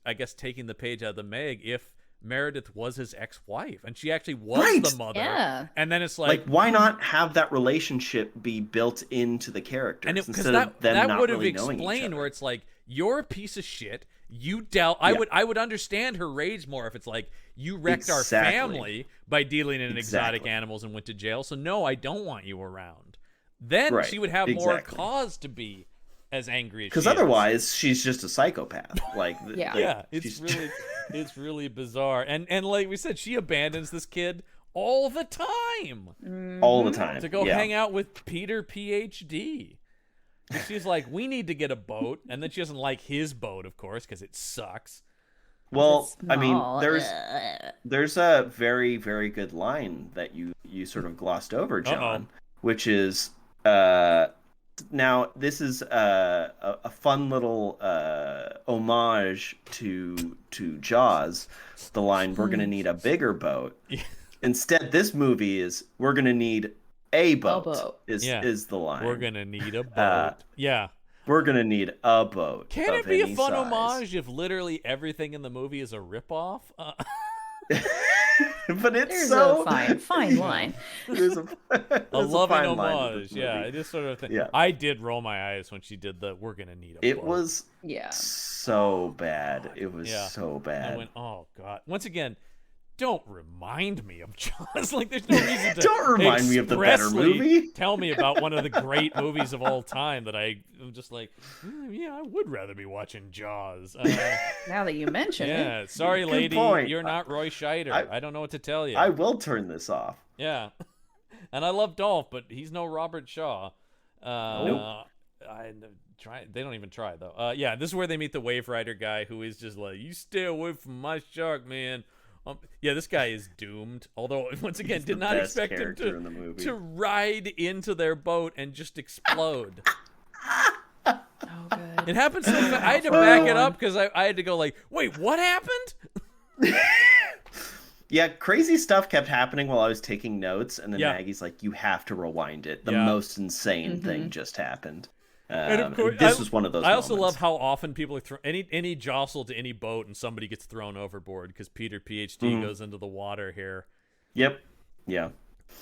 I guess, taking the page out of the Meg, if Meredith was his ex-wife and she actually was the mother. Yeah. And then it's like why not have that relationship be built into the characters instead of them not would have really knowing each explained other. Where it's like, you're a piece of shit. You dealt. I would understand her rage more if it's like, you wrecked our family by dealing in exotic animals and went to jail. So no, I don't want you around. Then she would have more cause to be as angry as because otherwise she's just a psychopath. Like it's really bizarre. And like we said, she abandons this kid all the time. All the time. To go hang out with Peter PhD. She's like, we need to get a boat. And then she doesn't like his boat, of course, because it sucks. Well, I mean, Small. there's a very, very good line that you sort of glossed over, John, which is now this is a fun little homage to Jaws. The line, "We're gonna need a bigger boat." Instead, this movie is, "We're gonna need a boat." Is the line. We're gonna need a boat. Yeah. We're gonna need a boat. Can it be a fun homage if literally everything in the movie is a ripoff? But There's a fine line. There's a loving fine homage. Yeah, I just sort of think. Yeah. I did roll my eyes when she did the "we're gonna need a boat." It was so bad. It was so bad. I went, oh god. Once again, don't remind me of Jaws. Like, there's no reason to don't remind me of the better movie. Tell me about one of the great movies of all time that I'm just like, I would rather be watching Jaws. Now that you mention it. Yeah, sorry, Good lady, point. you're not Roy Scheider. I don't know what to tell you. I will turn this off. Yeah, and I love Dolph, but he's no Robert Shaw. Nope. They don't even try though. This is where they meet the Wave Rider guy, who is just like, "You stay away from my shark, man." This guy is doomed. Although, once again, did not expect him to ride into their boat and just explode. Oh, good. It happened so fast. I had to back it up because I had to go like, wait, what happened? Yeah, crazy stuff kept happening while I was taking notes, and then Maggie's like, "You have to rewind it. The most insane thing just happened." And of course, this was one of those. I also moments. love how often people are any jostle to any boat and somebody gets thrown overboard because Peter PhD goes into the water here. Yep. Yeah.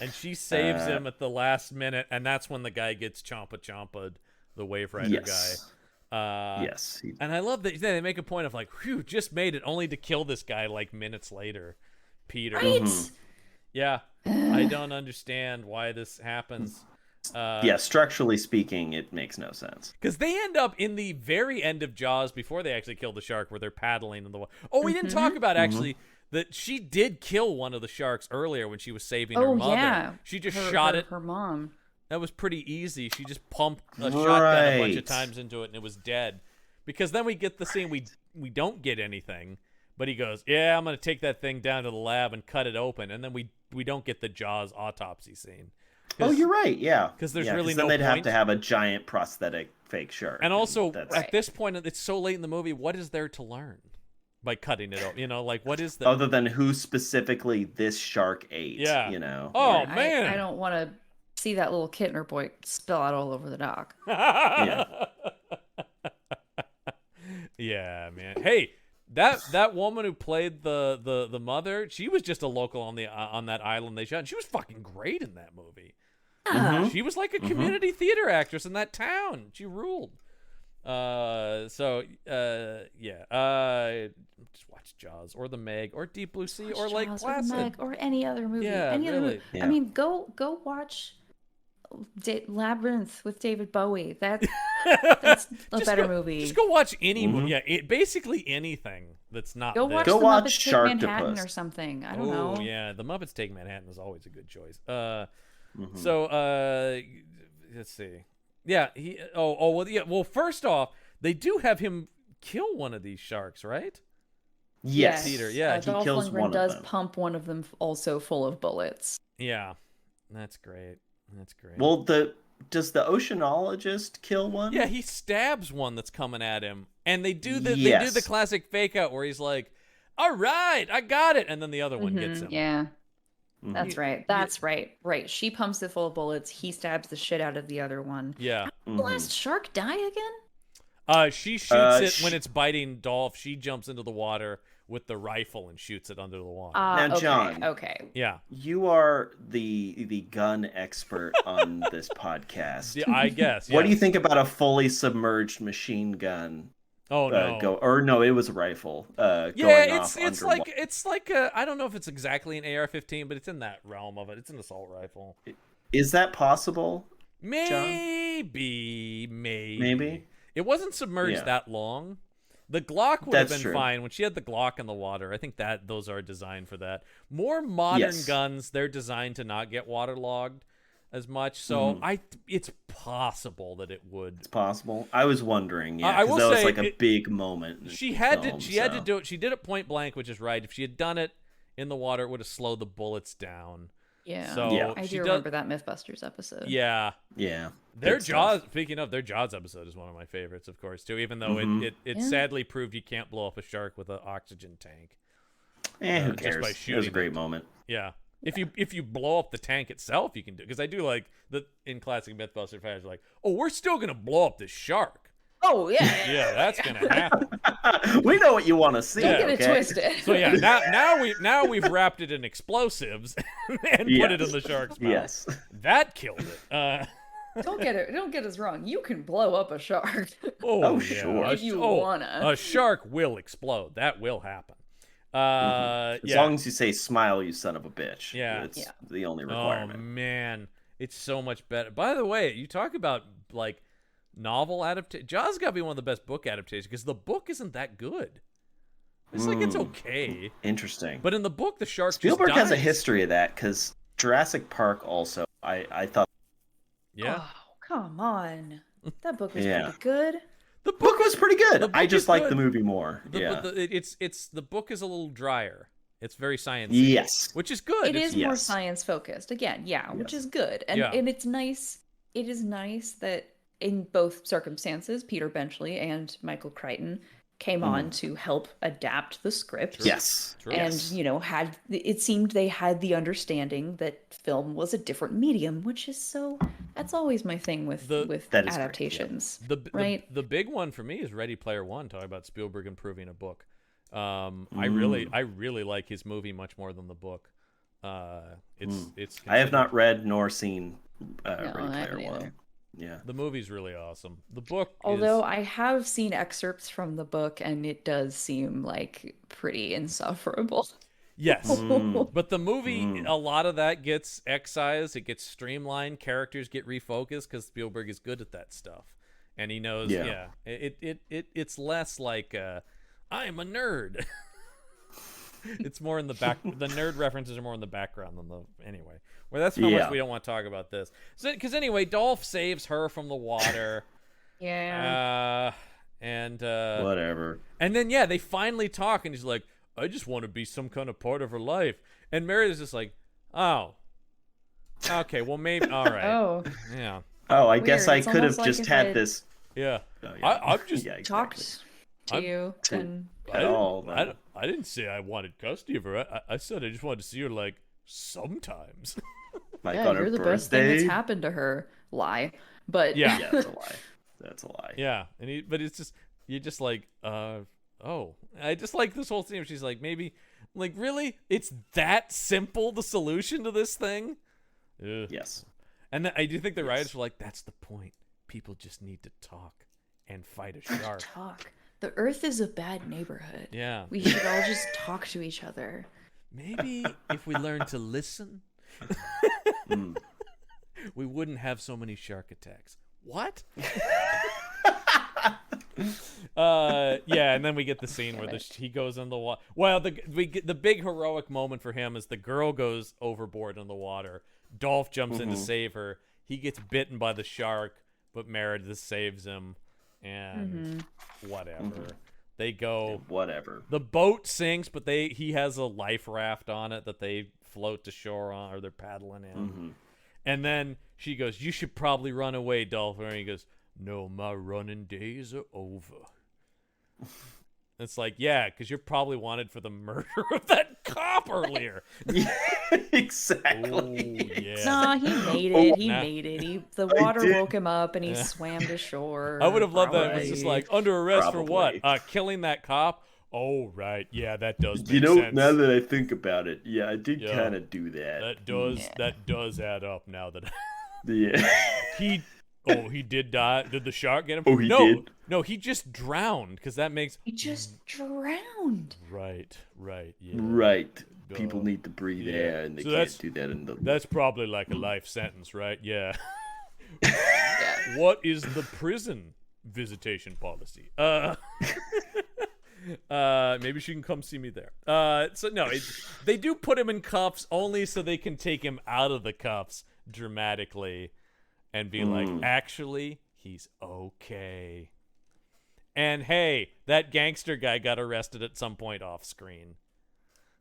And she saves him at the last minute, and that's when the guy gets chompa'd, the Wave Rider guy. Yes. And I love that they make a point of like, "Whew, just made it," only to kill this guy like minutes later. Peter. Right? Yeah. I don't understand why this happens. Structurally speaking, it makes no sense. Because they end up in the very end of Jaws before they actually kill the shark, where they're paddling in the water. Oh, we didn't talk about actually that she did kill one of the sharks earlier when she was saving her mother. Yeah. She just shot it. Her mom. That was pretty easy. She just pumped a shotgun a bunch of times into it, and it was dead. Because then we get the scene we don't get anything, but he goes, "Yeah, I'm gonna take that thing down to the lab and cut it open," and then we don't get the Jaws autopsy scene. Oh, you're right. Yeah, because there's really no then they'd have point. to have a giant prosthetic fake shark. And also, at this point, it's so late in the movie. What is there to learn by cutting it up? Like what is the other than who specifically this shark ate? Yeah. Oh man, I don't want to see that little Kittner boy spill out all over the dock. Yeah, man. Hey, that woman who played the mother, she was just a local on that island they shot. And she was fucking great in that movie. She was like a community theater actress in that town. She ruled. Just watch Jaws or The Meg or Deep Blue Sea or like Jaws Placid or Meg or any other movie. Yeah, any other movie. Yeah. I mean, go watch Labyrinth with David Bowie. That's a better movie. Just go watch any movie. Yeah, basically anything that's not. Go watch this. The Go watch Muppets Take Manhattan Sharktopus. or something. I don't know. Oh yeah, The Muppets Take Manhattan is always a good choice. Let's see. Yeah, well, first off, they do have him kill one of these sharks, right? Yes. Peter, yeah, he Dolph kills Lundgren one does of them. pump one of them also full of bullets. Yeah. That's great. Well, does the oceanologist kill one? Yeah, he stabs one that's coming at him. And they do the classic fake out where he's like, "All right, I got it." And then the other one gets him. Yeah. That's right. That's right. Right. She pumps it full of bullets. He stabs the shit out of the other one. Yeah. How did the last shark die again? She shoots it when it's biting Dolph. She jumps into the water with the rifle and shoots it under the water. Now, Okay, John. Okay. Yeah. You are the gun expert on this podcast. Yeah, I guess. What do you yes. think about a fully submerged machine gun? Oh no. No, it was a rifle. Yeah, going it's off it's like I don't know if it's exactly an AR-15, but it's in that realm of it. It's an assault rifle. Is that possible? Maybe. Maybe. It wasn't submerged that long. The Glock would have been fine when she had the Glock in the water. I think that those are designed for that. More modern guns, they're designed to not get waterlogged. as much. So it's possible that it would. It's possible. I was wondering. Yeah, I will that was say like a big moment. She had to do it. She did it point blank, which is right. If she had done it in the water, it would have slowed the bullets down. Yeah. So I do remember that MythBusters episode. Yeah. Yeah. Their Jaws. Speaking of, their Jaws episode is one of my favorites, of course, too. Even though it sadly proved you can't blow up a shark with an oxygen tank. Who cares? Just by shooting. It was a great moment. Yeah. If you blow up the tank itself, you can do, because I do like in classic MythBuster fans, like, oh, we're still gonna blow up this shark. Oh yeah. Yeah, that's gonna happen. We know what you want to see. Don't get it twisted. So yeah, now we've wrapped it in explosives and put it in the shark's mouth. Yes, that killed it. Don't get us wrong. You can blow up a shark. Oh yeah. sure. If you wanna. A shark will explode. That will happen. As long as you say "smile, you son of a bitch." Yeah, it's the only requirement. Oh man, it's so much better. By the way, you talk about like novel adaptation. Jaws got to be one of the best book adaptations because the book isn't that good. It's like it's okay. Interesting. But in the book, the shark Spielberg just dies. has a history of that because Jurassic Park also. I thought. Yeah. Oh, come on. That book was pretty good. The book was pretty good. I just like the movie more. The book is a little drier. It's very sciencey. Yes. Which is good. It is more science focused. Again, which is good. And it's nice. It is nice that in both circumstances, Peter Benchley and Michael Crichton came on to help adapt the script. Yes. And, it seemed they had the understanding that film was a different medium, which is that's always my thing with adaptations. Right? The big one for me is Ready Player One, talking about Spielberg improving a book. I really like his movie much more than the book. It's I have not read nor seen Ready Player One. Either. Yeah, the movie's really awesome. The book, although I have seen excerpts from the book, and it does seem like pretty insufferable. Yes, but the movie, a lot of that gets excised. It gets streamlined. Characters get refocused because Spielberg is good at that stuff, and he knows. Yeah, it's less like I'm a nerd. It's more in the back. The nerd references are more in the background than anyway. Well, that's how much we don't want to talk about this. So, because anyway, Dolph saves her from the water. And whatever. And then they finally talk, and he's like, "I just want to be some kind of part of her life." And Meredith's just like, "Oh, okay, well maybe all right." Yeah. Oh, I guess I could have just had this. Yeah. I've just talked to you and I didn't say I wanted custody of her. I said I just wanted to see her like sometimes. Like you're the best thing that's happened to her. Lie, but yeah, that's a lie. That's a lie. Yeah, but it's just you're just like, oh, I just like this whole thing. She's like, maybe, like, really, it's that simple. The solution to this thing. Ugh. Yes, and I do think the writers were like, that's the point. People just need to talk and fight a shark. Talk. The Earth is a bad neighborhood. Yeah, we should all just talk to each other. Maybe if we learn to listen, we wouldn't have so many shark attacks. What? And then we get the scene where he goes in the water. Well, the big heroic moment for him is the girl goes overboard in the water. Dolph jumps in to save her. He gets bitten by the shark, but Meredith saves him. And whatever. They go. Whatever. The boat sinks, but he has a life raft on it that they float to shore on, or they're paddling in. And then she goes, "You should probably run away, Dolph." And he goes, "No, my running days are over." It's like, yeah, because you're probably wanted for the murder of that cop earlier. Yeah, exactly. Oh, yeah. Nah, he made it. Made it. The water woke him up, and he swam to shore. I would have loved that. It was just like, under arrest for what? Killing that cop? Oh, right. Yeah, that does make sense. Now that I think about it, yeah, I did kind of do that. That does add up now that... Yeah. He did die. Did the shark get him? Oh, he did? No, he just drowned, because that makes... He just drowned. Right, yeah. Right. People need to breathe air, and they can't do that in the... That's probably like a life sentence, right? Yeah. What is the prison visitation policy? Maybe she can come see me there. So no, they do put him in cuffs only so they can take him out of the cuffs, dramatically and be like, actually, he's okay. And hey, that gangster guy got arrested at some point off screen.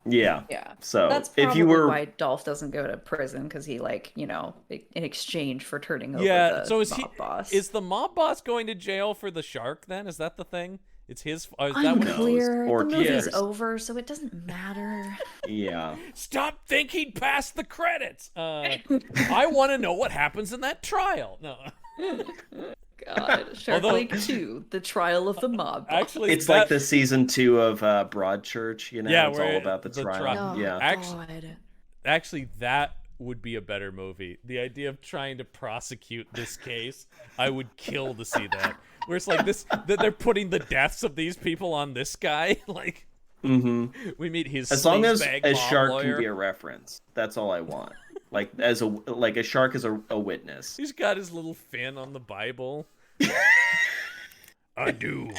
Yeah. So that's if probably you were why Dolph doesn't go to prison, because he in exchange for turning over the so mob boss. Is the mob boss going to jail for the shark then? Is that the thing? It's his. Is that Unclear. Or the movie's cares? over, so it doesn't matter. Yeah. Stop thinking past the credits. I want to know what happens in that trial. No. God, Shark Lake 2, the trial of the mob boss. Actually, It's like the season 2 of Broadchurch, you know? Yeah, it's where all about the trial. Oh, Yeah. Actually, that would be a better movie. The idea of trying to prosecute this case, I would kill to see that. Where it's like this, that they're putting the deaths of these people on this guy. Like, we meet his as long as Shark lawyer. can be a reference. That's all I want. Like a shark is a witness. He's got his little fin on the Bible. I do.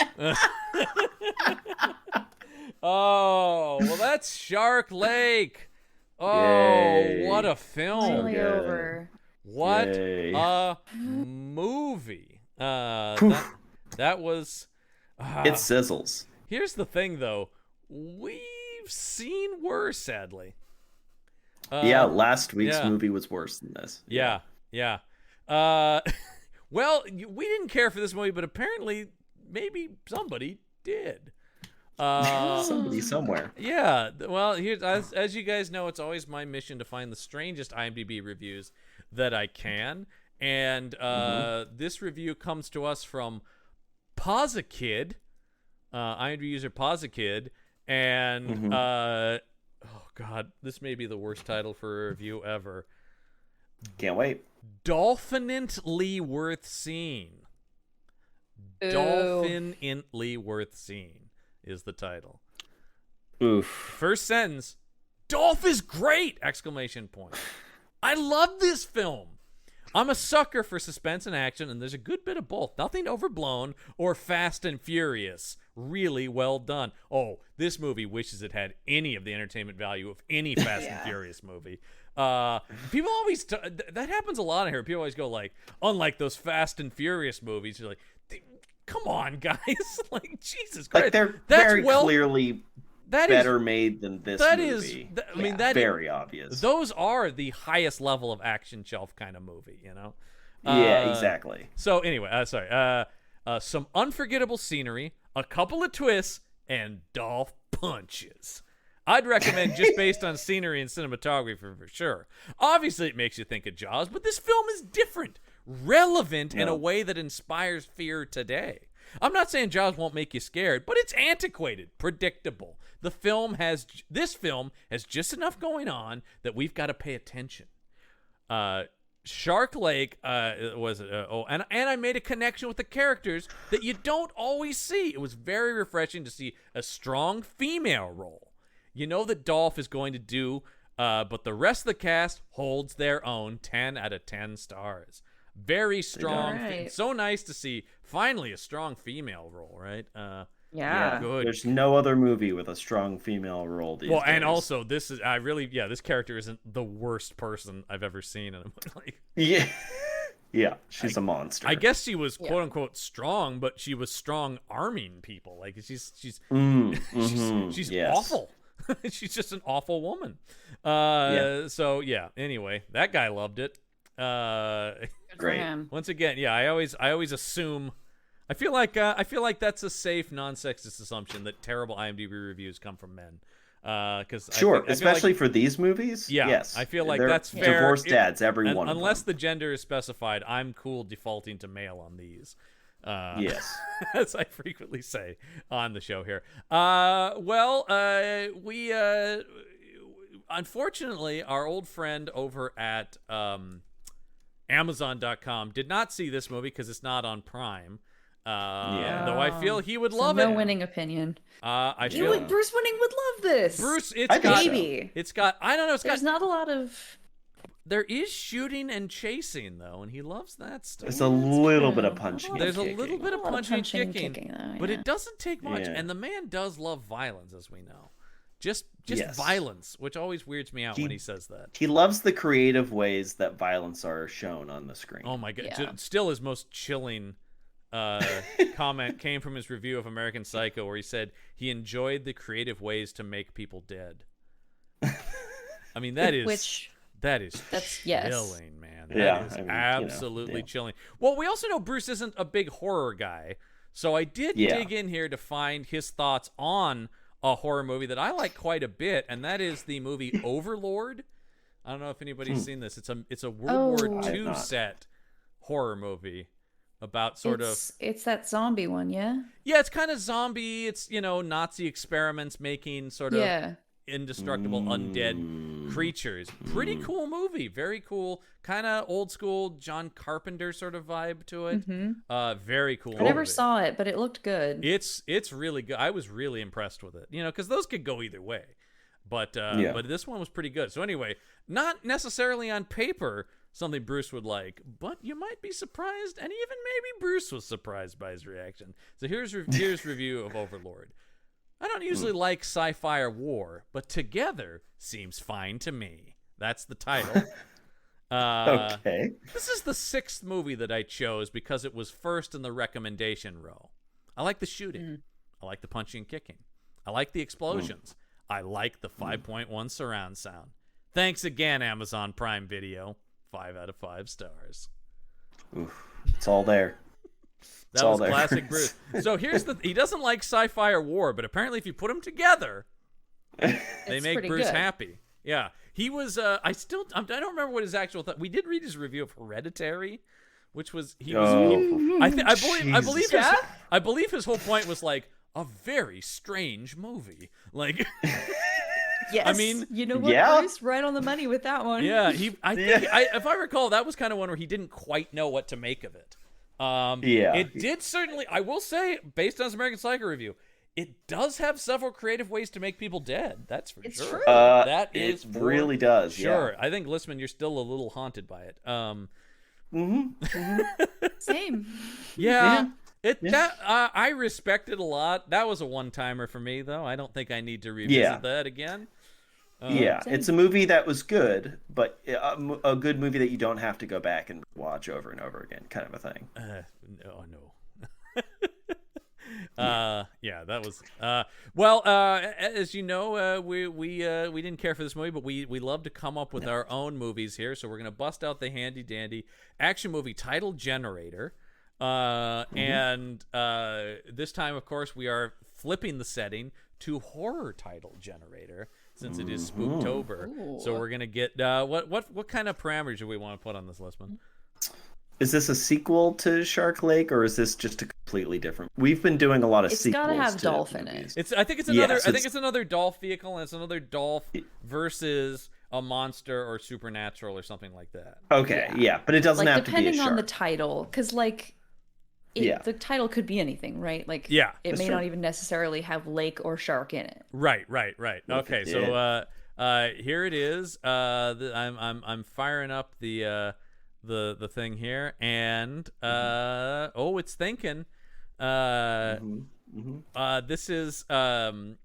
Oh, well, that's Shark Lake. Oh, Yay. what a film. Finally over. What Yay. a movie. That was... It sizzles. Here's the thing, though. We've seen worse, sadly. Last week's movie was worse than this. Yeah. Well, we didn't care for this movie, but apparently maybe somebody did. Somebody somewhere. Yeah, well, here's as you guys know, it's always my mission to find the strangest IMDb reviews that I can, and this review comes to us from PauseKid, IMDb user PauseKid, and oh god, this may be the worst title for a review ever. Can't wait. Dolphinantly worth seeing. Ooh. Dolphinantly worth seeing is the title. Oof. First sentence, Dolph is great! Exclamation point. I love this film. I'm a sucker for suspense and action, and there's a good bit of both. Nothing overblown or fast and furious. Really well done. Oh, this movie wishes it had any of the entertainment value of any Fast and Furious movie. People always that happens a lot in here. People always go like, unlike those Fast and Furious movies, you're like, come on, guys. Like, Jesus Christ. Like, they're That's very clearly better made than this movie. I mean, that very obvious. Those are the highest level of action shelf kind of movie, you know? Yeah, exactly. So anyway, some unforgettable scenery, a couple of twists, and Dolph punches. I'd recommend just based on scenery and cinematography for sure. Obviously, it makes you think of Jaws, but this film is different, relevant in a way that inspires fear today. I'm not saying Jaws won't make you scared, but it's antiquated, predictable. This film has just enough going on that we've got to pay attention. Shark Lake and I made a connection with the characters that you don't always see. It was very refreshing to see a strong female role. You know that Dolph is going to do, but the rest of the cast holds their own. 10 out of 10 stars. Very strong. Right. So nice to see finally a strong female role, right? Yeah. Good. There's no other movie with a strong female role these days. And also this character isn't the worst person I've ever seen in a movie. Like, yeah, she's a monster. I guess she was quote unquote strong, but she was strong arming people. Like she's she's awful. She's just an awful woman. So yeah. Anyway, that guy loved it. Great. Once again, yeah. I always assume. I feel like that's a safe, non-sexist assumption that terrible IMDb reviews come from men. Because especially for these movies. Yeah, yes, I feel like they're that's fair. Divorced dads, every one. Unless the gender is specified, I'm cool defaulting to male on these. Yes, as I frequently say on the show here. We unfortunately, our old friend over at Amazon.com did not see this movie because it's not on Prime. Though I feel he would love it. No winning opinion. I feel Bruce Winning would love this. Bruce, I don't know. There's not a lot of. There is shooting and chasing though, and he loves that stuff. There's a little bit of punching. There's a little bit of punching and kicking, though, but it doesn't take much. And the man does love violence, as we know. just violence, which always weirds me out when he says that. He loves the creative ways that violence are shown on the screen. Oh my god! Still, his most chilling comment came from his review of American Psycho, where he said he enjoyed the creative ways to make people dead. I mean, that's chilling, man. That is absolutely chilling. Well, we also know Bruce isn't a big horror guy, so I did dig in here to find his thoughts on a horror movie that I like quite a bit, and that is the movie Overlord. I don't know if anybody's seen this. It's a World War II set horror movie about it's that zombie one, yeah? Yeah, it's kind of zombie. It's, Nazi experiments making sort of indestructible undead creatures. Pretty cool movie. Very cool. Kind of old school John Carpenter sort of vibe to it. Very cool. I never saw it, but it looked good. It's really good. I was really impressed with it. Because those could go either way. But this one was pretty good. So anyway, not necessarily on paper something Bruce would like, but you might be surprised, and even maybe Bruce was surprised by his reaction. So here's review of Overlord. I don't usually like sci-fi or war, but together seems fine to me. That's the title. Okay. This is the 6th movie that I chose because it was first in the recommendation row. I like the shooting. I like the punching and kicking. I like the explosions. I like the 5.1 surround sound. Thanks again, Amazon Prime Video. 5 out of 5 stars. Oof, it's all there. That was classic Bruce. So he doesn't like sci-fi or war, but apparently if you put them together, they make Bruce happy. Yeah. He was I don't remember what his actual thought. We did read his review of Hereditary, which was I believe his whole point was like a very strange movie. Like yes. I mean, you know what, Bruce? Right on the money with that one. Yeah, if I recall, that was kind of one where he didn't quite know what to make of it. It did certainly, I will say, based on his American Psycho review, it does have several creative ways to make people dead. That's for it's sure. True. It really does. Sure. Yeah. I think, Listman, you're still a little haunted by it. Same. Yeah. I respect it a lot. That was a one-timer for me, though. I don't think I need to revisit that again. It's a movie that was good, but a good movie that you don't have to go back and watch over and over again, kind of a thing. No. That was as you know, we didn't care for this movie, but we love to come up with our own movies here, so we're gonna bust out the handy dandy action movie title generator. And this time, of course, we are flipping the setting to horror title generator since it is Spooktober. Ooh. So we're gonna get what kind of parameters do we want to put on this list, man? Is this a sequel to Shark Lake, or is this just a completely different? We've been doing a lot of sequels. It's gotta have Dolph in it. I think it's another Dolph vehicle, and it's another Dolph versus a monster or supernatural or something like that. Okay, but it doesn't have to be a shark. Depending on the title, because the title could be anything, right? Like, it may not even necessarily have lake or shark in it. Right. Okay, so here it is. I'm firing up the thing here, and it's thinking. This is the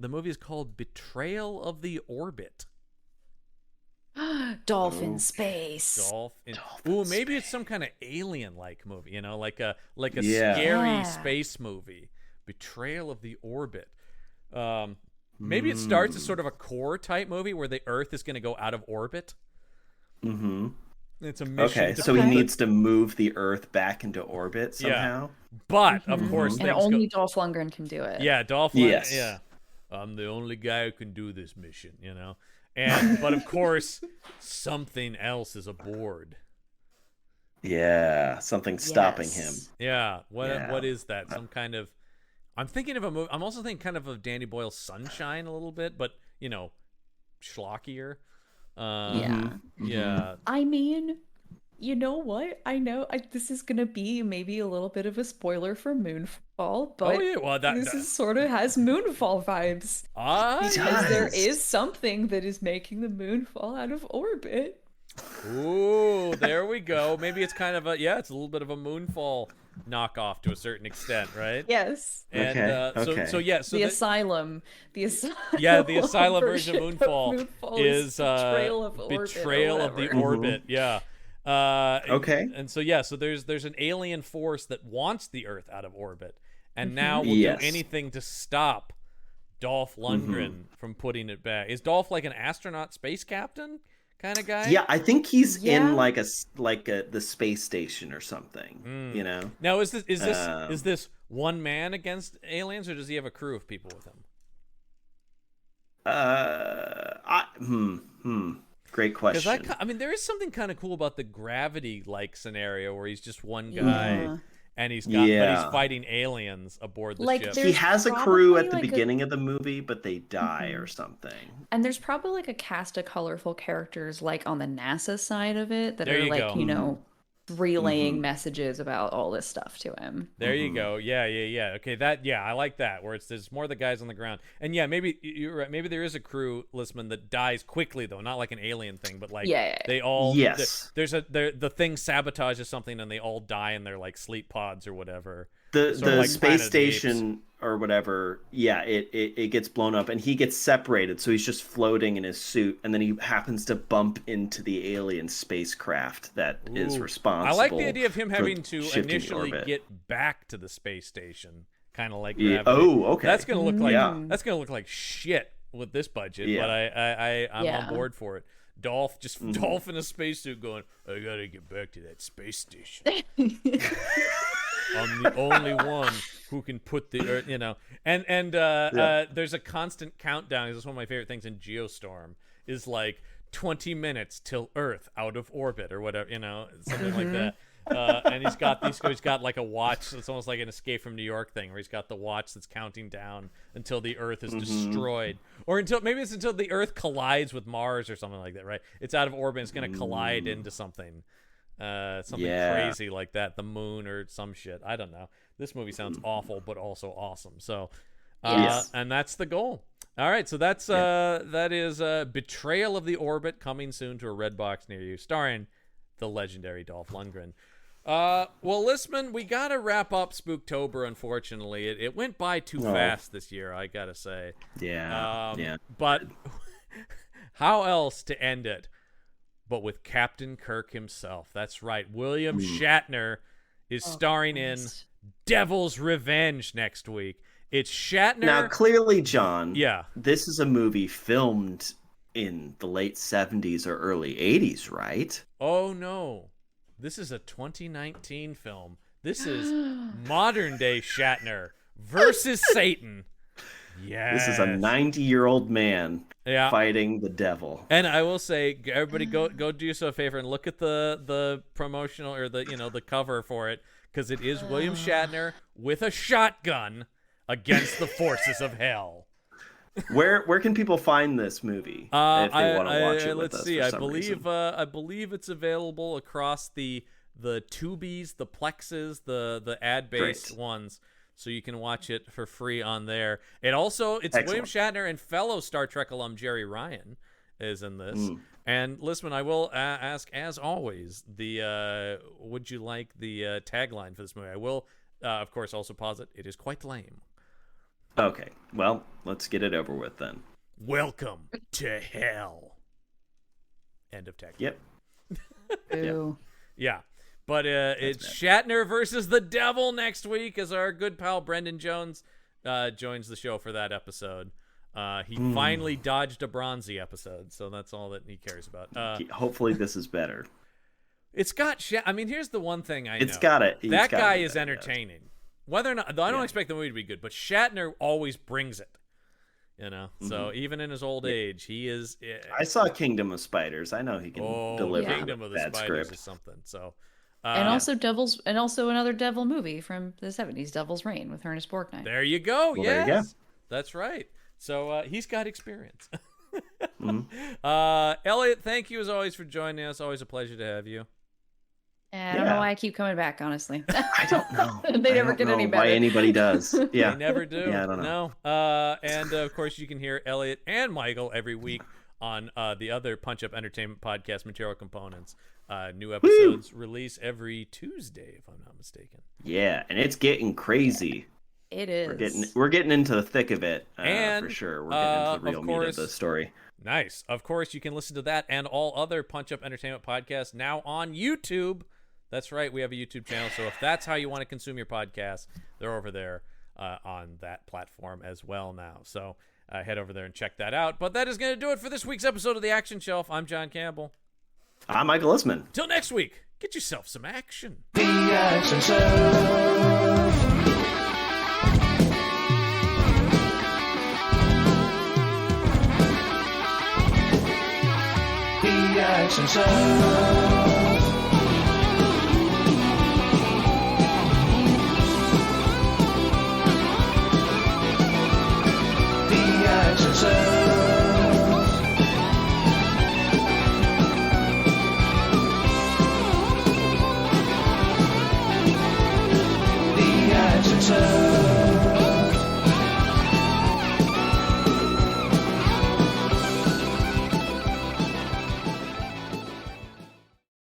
movie is called Betrayal of the Orbit. Dolphin space. Maybe it's some kind of alien-like movie, like a scary space movie. Betrayal of the Orbit. Maybe it starts as sort of a core type movie where the Earth is going to go out of orbit. It's a mission. Okay, so he needs to move the Earth back into orbit somehow. But of course, and only Dolph Lundgren can do it. Yeah, Dolph Lundgren. Yes. Yeah, I'm the only guy who can do this mission. But of course, something else is aboard. Yeah, something's stopping him. Yeah. What is that? Some kind of. I'm thinking of a movie. I'm also thinking kind of Danny Boyle's Sunshine a little bit, but schlockier. Yeah. I mean, you know what? I know this is gonna be maybe a little bit of a spoiler for Moonfall, but this sort of has Moonfall vibes. Because there is something that is making the moon fall out of orbit. Ooh, there we go. Maybe it's kind of it's a little bit of a Moonfall knockoff to a certain extent, right? Yes. And so the asylum yeah, the asylum version of Moonfall, is betrayal of the orbit. Yeah. Okay. And so so there's an alien force that wants the Earth out of orbit, and now will Yes. do anything to stop Dolph Lundgren from putting it back. Is Dolph like an astronaut space captain kind of guy? Yeah, I think he's in like the space station or something. You know. Now is this one man against aliens, or does he have a crew of people with him? Great question. Because I mean, there is something kind of cool about the gravity-like scenario where he's just one guy, and he's fighting aliens aboard the ship. He has a crew at the beginning of the movie, but they die or something. And there's probably like a cast of colorful characters, like on the NASA side of it, that are like you know, relaying messages about all this stuff to him. There you go. Yeah. Okay, I like that. Where there's more of the guys on the ground, and maybe you're right. Maybe there is a crew, Listman, that dies quickly though, not like an alien thing, but like they all. Yes. The thing sabotages something, and they all die in their like sleep pods or whatever. The space station or whatever, it gets blown up, and he gets separated, so he's just floating in his suit, and then he happens to bump into the alien spacecraft that is responsible. I like the idea of him having to initially get back to the space station, kind of like gravity. Oh, okay. That's gonna look like shit with this budget, but I'm on board for it. Dolph in a spacesuit going, I gotta get back to that space station. I'm the only one who can put the Earth, you know. And there's a constant countdown. This is one of my favorite things in Geostorm. Is like 20 minutes till Earth out of orbit or whatever, you know, something like that. And he's got like a watch. It's almost like an Escape from New York thing, where he's got the watch that's counting down until the Earth is destroyed, or until the Earth collides with Mars or something like that. Right? It's out of orbit. It's going to collide into something. Crazy like that, the moon or some shit. I don't know. This movie sounds awful, but also awesome. So, and that's the goal. All right, so that is Betrayal of the Orbit, coming soon to a red box near you, starring the legendary Dolph Lundgren. Well, Listman, we gotta wrap up Spooktober. Unfortunately, it went by too fast this year, I gotta say. But how else to end it but with Captain Kirk himself? That's right. William Shatner is starring in Devil's Revenge next week. It's Shatner. Now, clearly, John, this is a movie filmed in the late 70s or early 80s, right? Oh, no. This is a 2019 film. This is modern-day Shatner versus Satan. Yes. This is a 90-year-old man fighting the devil. And I will say, everybody go do yourself a favor and look at the promotional or the cover for it, because it is William Shatner with a shotgun against the forces of hell. Where can people find this movie if they want to watch it with us? Let's see. I believe it's available across the Tubies, the Plexes, the ad-based ones. So you can watch it for free on there. It's William Shatner and fellow Star Trek alum Jerry Ryan is in this. And Listman, I will ask, as always, would you like the tagline for this movie? I will, of course, also posit it is quite lame. Okay, well, let's get it over with then. Welcome to hell. End of tagline. Yep. Ooh. Yeah. But it's Shatner versus the devil next week, as our good pal Brendan Jones joins the show for that episode. He finally dodged a Bronzy episode, so that's all that he cares about. Hopefully this is better. It's got I mean, here's the one thing I know. It's got it. That guy is entertaining. Whether or not, though I don't expect the movie to be good, but Shatner always brings it. You know, so even in his old age, he is. I saw Kingdom of Spiders. I know he can deliver. Kingdom of the Spiders script. is something. So. And also another devil movie from the 70s, Devil's Reign, with Ernest Borgnine. There you go. Well, yes, there you go. That's right. So he's got experience. Elliot, thank you as always for joining us. Always a pleasure to have you. I don't know why I keep coming back, honestly. I don't know. They never get any better. Why anybody does. Yeah. They never do. Yeah, I don't know. No. And of course, you can hear Elliot and Michael every week on the other Punch Up Entertainment podcast, Material Components. New episodes release every Tuesday, if I'm not mistaken. Yeah, and it's getting crazy. It is. We're getting into the thick of it, and for sure. We're getting into the real meat of the story. Nice. Of course, you can listen to that and all other Punch Up Entertainment podcasts now on YouTube. That's right, we have a YouTube channel. So if that's how you want to consume your podcast, they're over there on that platform as well now. So head over there and check that out. But that is going to do it for this week's episode of The Action Shelf. I'm John Campbell. I'm Michael Isman. Till next week, get yourself some action. The Action Shelf. The Action Shelf.